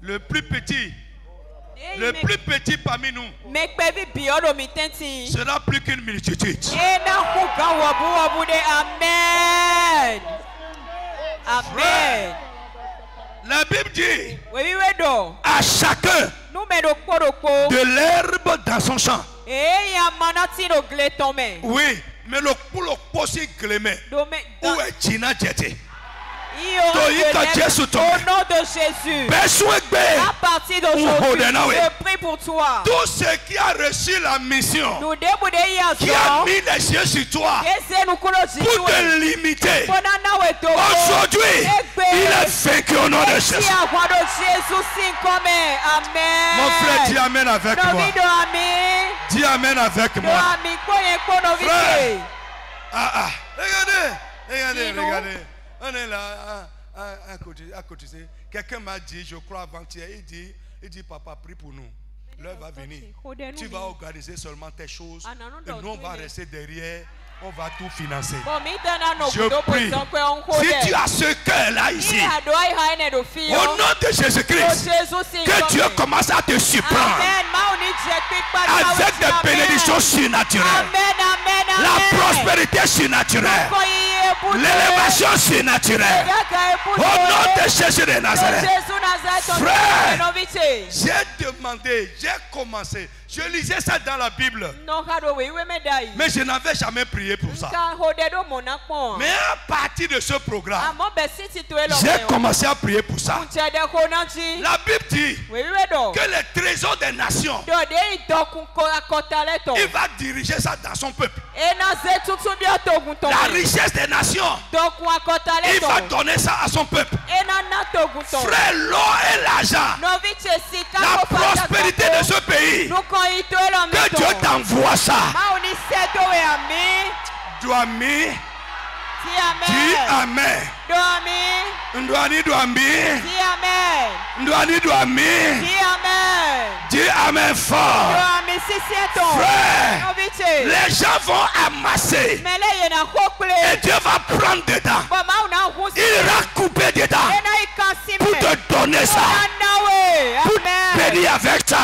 Le plus petit parmi nous sera plus qu'une multitude. Amen. Amen. La Bible dit à chacun de l'herbe dans son champ. Oui, mais le aussi glémé. Où est Gina Djeti? Au nom de Jésus, à partir d'aujourd'hui, je prie pour toi. Tout ce qui a reçu la mission, qui a mis les yeux sur toi pour te limiter, aujourd'hui, il est vaincu au nom de Jésus. Mon frère, dis Amen avec moi. Dis Amen avec moi. Frère, regardez. On est là, à côté. Quelqu'un m'a dit, je crois avant-hier, il dit, papa, prie pour nous. L'heure va venir. Tu vas organiser seulement tes choses. Et nous, on va rester derrière. On va tout financer. Je prie. Si tu as ce cœur-là ici, au nom de Jésus-Christ, que Dieu commence à te surprendre avec des bénédictions surnaturelles, la prospérité surnaturelle, l'élévation surnaturelle. Au nom de Jésus de Nazareth. Frère, j'ai demandé, j'ai commencé. Je lisais ça dans la Bible. Mais je n'avais jamais prié pour ça. Mais à partir de ce programme, j'ai commencé à prier pour ça. La Bible dit que les trésors des nations, il va diriger ça dans son peuple. La richesse des nations, il va donner ça à son peuple. Frère, l'or et l'argent, la prospérité de ce pays, que Dieu t'envoie ça. Douami. Dis Amen. Ndouani Douami. Ndouani Douami. Dis Amen fort. Frère, les gens vont amasser. Et Dieu va prendre dedans. Il va couper dedans. Pour te donner ça. Pour te bénir avec ça.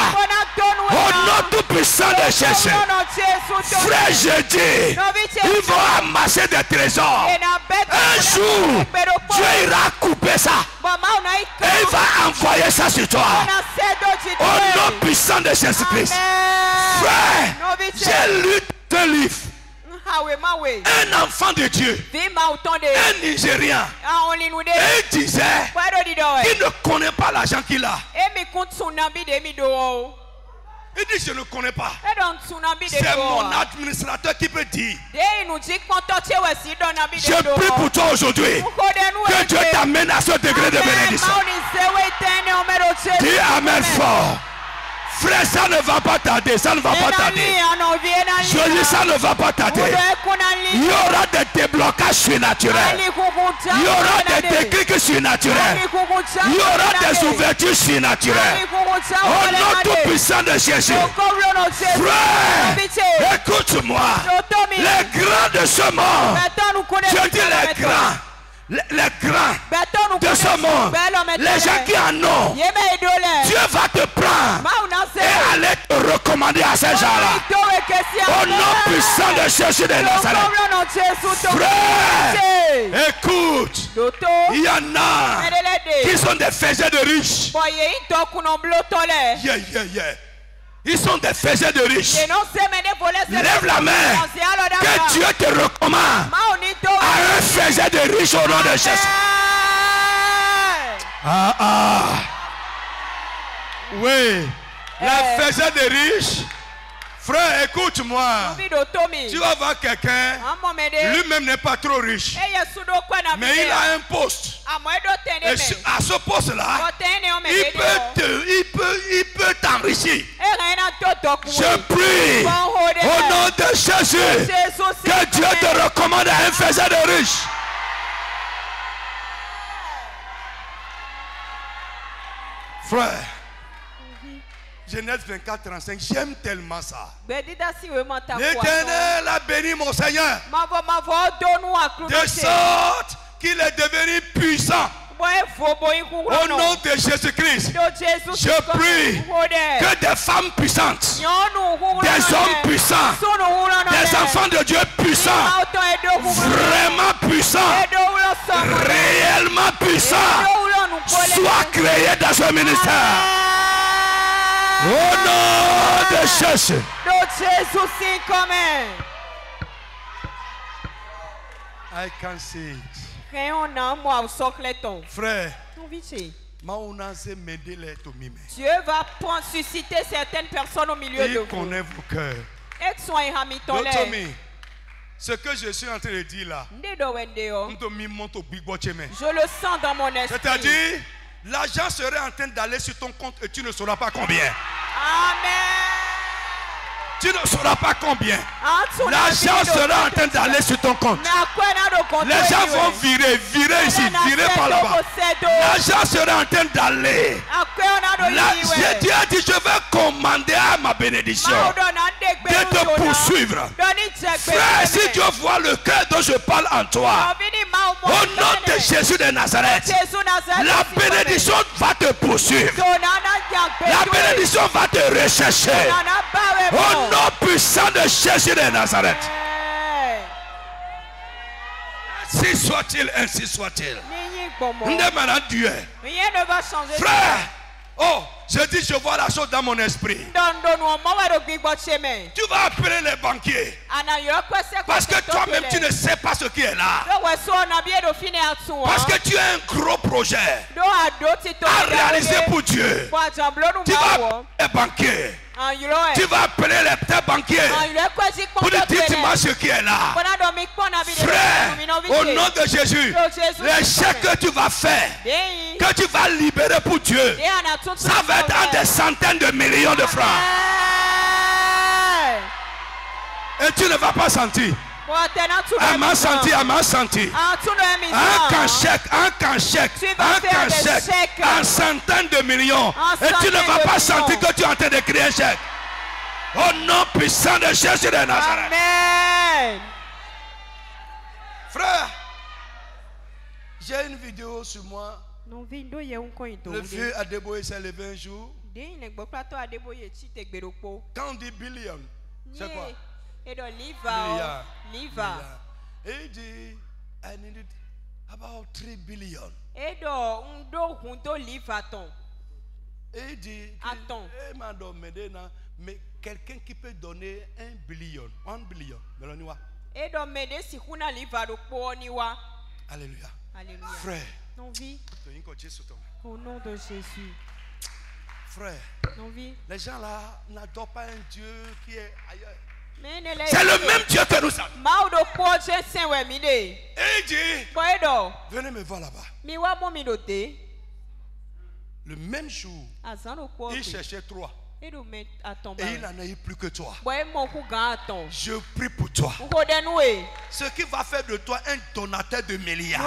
Au nom tout puissant de Jésus. Frère, je dis, ils vont amasser des trésors. Un jour, Dieu ira couper ça. Et il va envoyer ça sur toi. Au nom puissant de Jésus-Christ. Frère, j'ai lu deux livres. Un enfant de Dieu, un Nigérien, et il disait qu'il ne connaît pas l'argent qu'il a. Il dit je ne connais pas. C'est mon administrateur qui peut dire. Je prie pour toi aujourd'hui. Que Dieu t'amène à ce degré de bénédiction. Dis Amen fort. Frère, ça ne va pas tarder, ça ne va pas tarder. Je dis ça ne va pas tarder. Il y aura des déblocages surnaturels. Il y aura des déclics surnaturels. Il y aura des ouvertures surnaturelles. Au nom tout puissant de Jésus. Frère, écoute-moi. Les grands de ce monde, je dis les grands. Les grands de ce monde, les gens qui en ont, Dieu va te prendre et aller te recommander à ces gens-là. Au nom puissant de Jésus de Nazareth. Frère, écoute, il y en a qui sont des faiseurs de riches. Ils sont des faiseurs de riches. Lève la main. Que Dieu te recommande à un faiseur de riches au nom de Jésus. Oui. Les faiseurs de riches. Frère, écoute-moi. Tu vas voir quelqu'un, lui-même n'est pas trop riche, mais il a un poste. Et à ce poste-là, il peut t'enrichir. Je prie au nom de Jésus que Dieu te recommande à un faiseur de riches. Frère, Genèse 24, 35, j'aime tellement ça. L'Éternel a béni mon Seigneur de sorte qu'il est devenu puissant. Au nom de Jésus-Christ, je prie que des femmes puissantes, des hommes puissants, des enfants de Dieu puissants, vraiment puissants, réellement puissants, soient créés dans ce ministère. Au nom de Jésus. Do Jésus sim come. I can see it. Rien n'a moi au socle ton. Frère, Non vite. Dieu Dieu va susciter certaines personnes au milieu de il vous. connaît vos cœurs. Et soin hamiton Donc, le. Tommy, ce que je suis en train de dire là, Ndedo wendeo. c'est-à-dire, Je le sens dans mon esprit. l'argent serait en train d'aller sur ton compte et tu ne sauras pas combien. Amen. Tu ne sauras pas combien. L'argent L'argent sera en train d'aller sur ton compte. Les gens vont virer ici, virer par là-bas. L'argent sera en train d'aller. Dieu a dit, je vais commander à ma bénédiction de te poursuivre. Frère, si Dieu voit le cœur dont je parle en toi, au nom de Jésus de Nazareth, la bénédiction va te poursuivre. La bénédiction va te rechercher. Au nom puissant de Jésus de Nazareth. Ainsi soit-il, ainsi soit-il. Dieu. Rien ne va changer. Frère, oh, je dis, je vois la chose dans mon esprit. Tu vas appeler les banquiers. Parce que toi-même, tu ne sais pas ce qui est là. Parce que tu as un gros projet à réaliser pour Dieu. Tu vas appeler les banquiers. Tu vas appeler tes banquiers pour dire, dites-moi ce qui est là. Frère, au nom de Jésus, les chèques que tu vas faire, que tu vas libérer pour Dieu, ça va être en des centaines de millions de francs. Et tu ne vas pas sentir. Elle m'a senti, elle m'a senti. Un canchèque, en centaines de millions. Et tu ne vas pas sentir que tu es en train de créer un chèque. Au nom puissant de Jésus de Nazareth. Amen. Frère, j'ai une vidéo sur moi. Le vieux Adeboye s'est levé un jour. Quand on dit billion, c'est quoi? Milliard. Et il dit, I needed about 3 billion. Et il dit, mais quelqu'un qui peut donner 1 billion, 1 billion, alléluia. Alléluia. Frère, Au nom de Jésus. frère, les gens là n'adorent pas un Dieu qui est ailleurs. C'est le même Dieu que nous avons. Et il dit, venez me voir là-bas. Le même jour, il cherchait 3. Et il n'en a eu plus que 3. Je prie pour toi. Ce qui va faire de toi un donateur de milliards.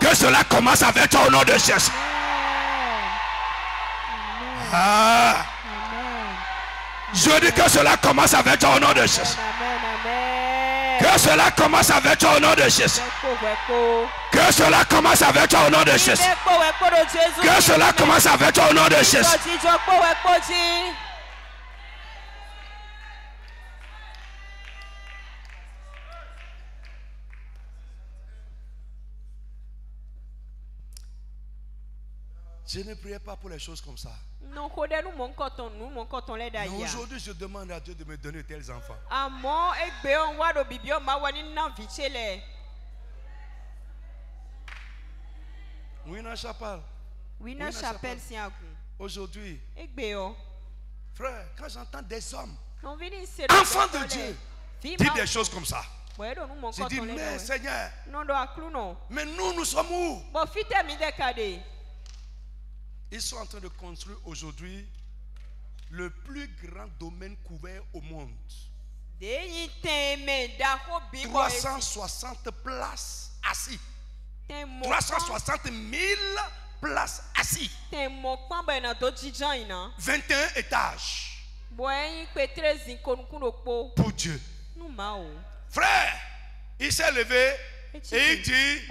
Que cela commence avec toi au nom de Jésus. Ah. Je dis que cela commence avec toi au nom de Jésus. Que cela commence avec toi au nom de Jésus. Que cela commence avec toi au nom de Jésus. Que cela commence avec toi au nom de Jésus. Je ne priais pas pour les choses comme ça. Mais aujourd'hui, je demande à Dieu de me donner tels enfants. Winner Chapelle. Aujourd'hui, frère, quand j'entends des hommes, enfants de Dieu, dire des choses comme ça, je dis, mais Seigneur, mais nous sommes où? Ils sont en train de construire aujourd'hui le plus grand domaine couvert au monde. 360 places assis. 360 000 places assis. 21 étages. Pour Dieu. Frère, il s'est levé et il dit,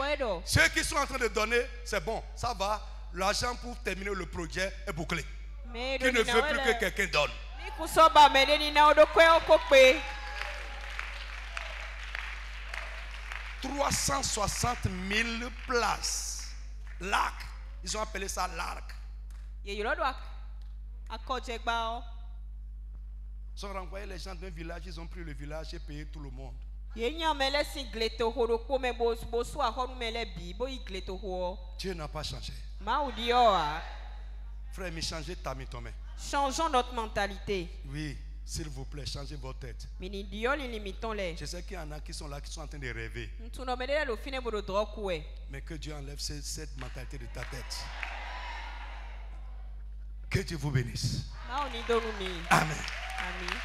ceux qui sont en train de donner, c'est bon, ça va. L'argent pour terminer le projet est bouclé. Qui ne veut plus que quelqu'un donne. 360 000 places. L'arc. Ils ont appelé ça l'arc. Akodjegba. Ils ont renvoyé les gens d'un village, ils ont pris le village et payé tout le monde. Dieu n'a pas changé. Frère, mais changez ta main. Changeons notre mentalité. Oui, s'il vous plaît, changez votre tête. Je sais qu'il y en a qui sont là, qui sont en train de rêver. Mais que Dieu enlève cette mentalité de ta tête. Que Dieu vous bénisse. Amen. Amen.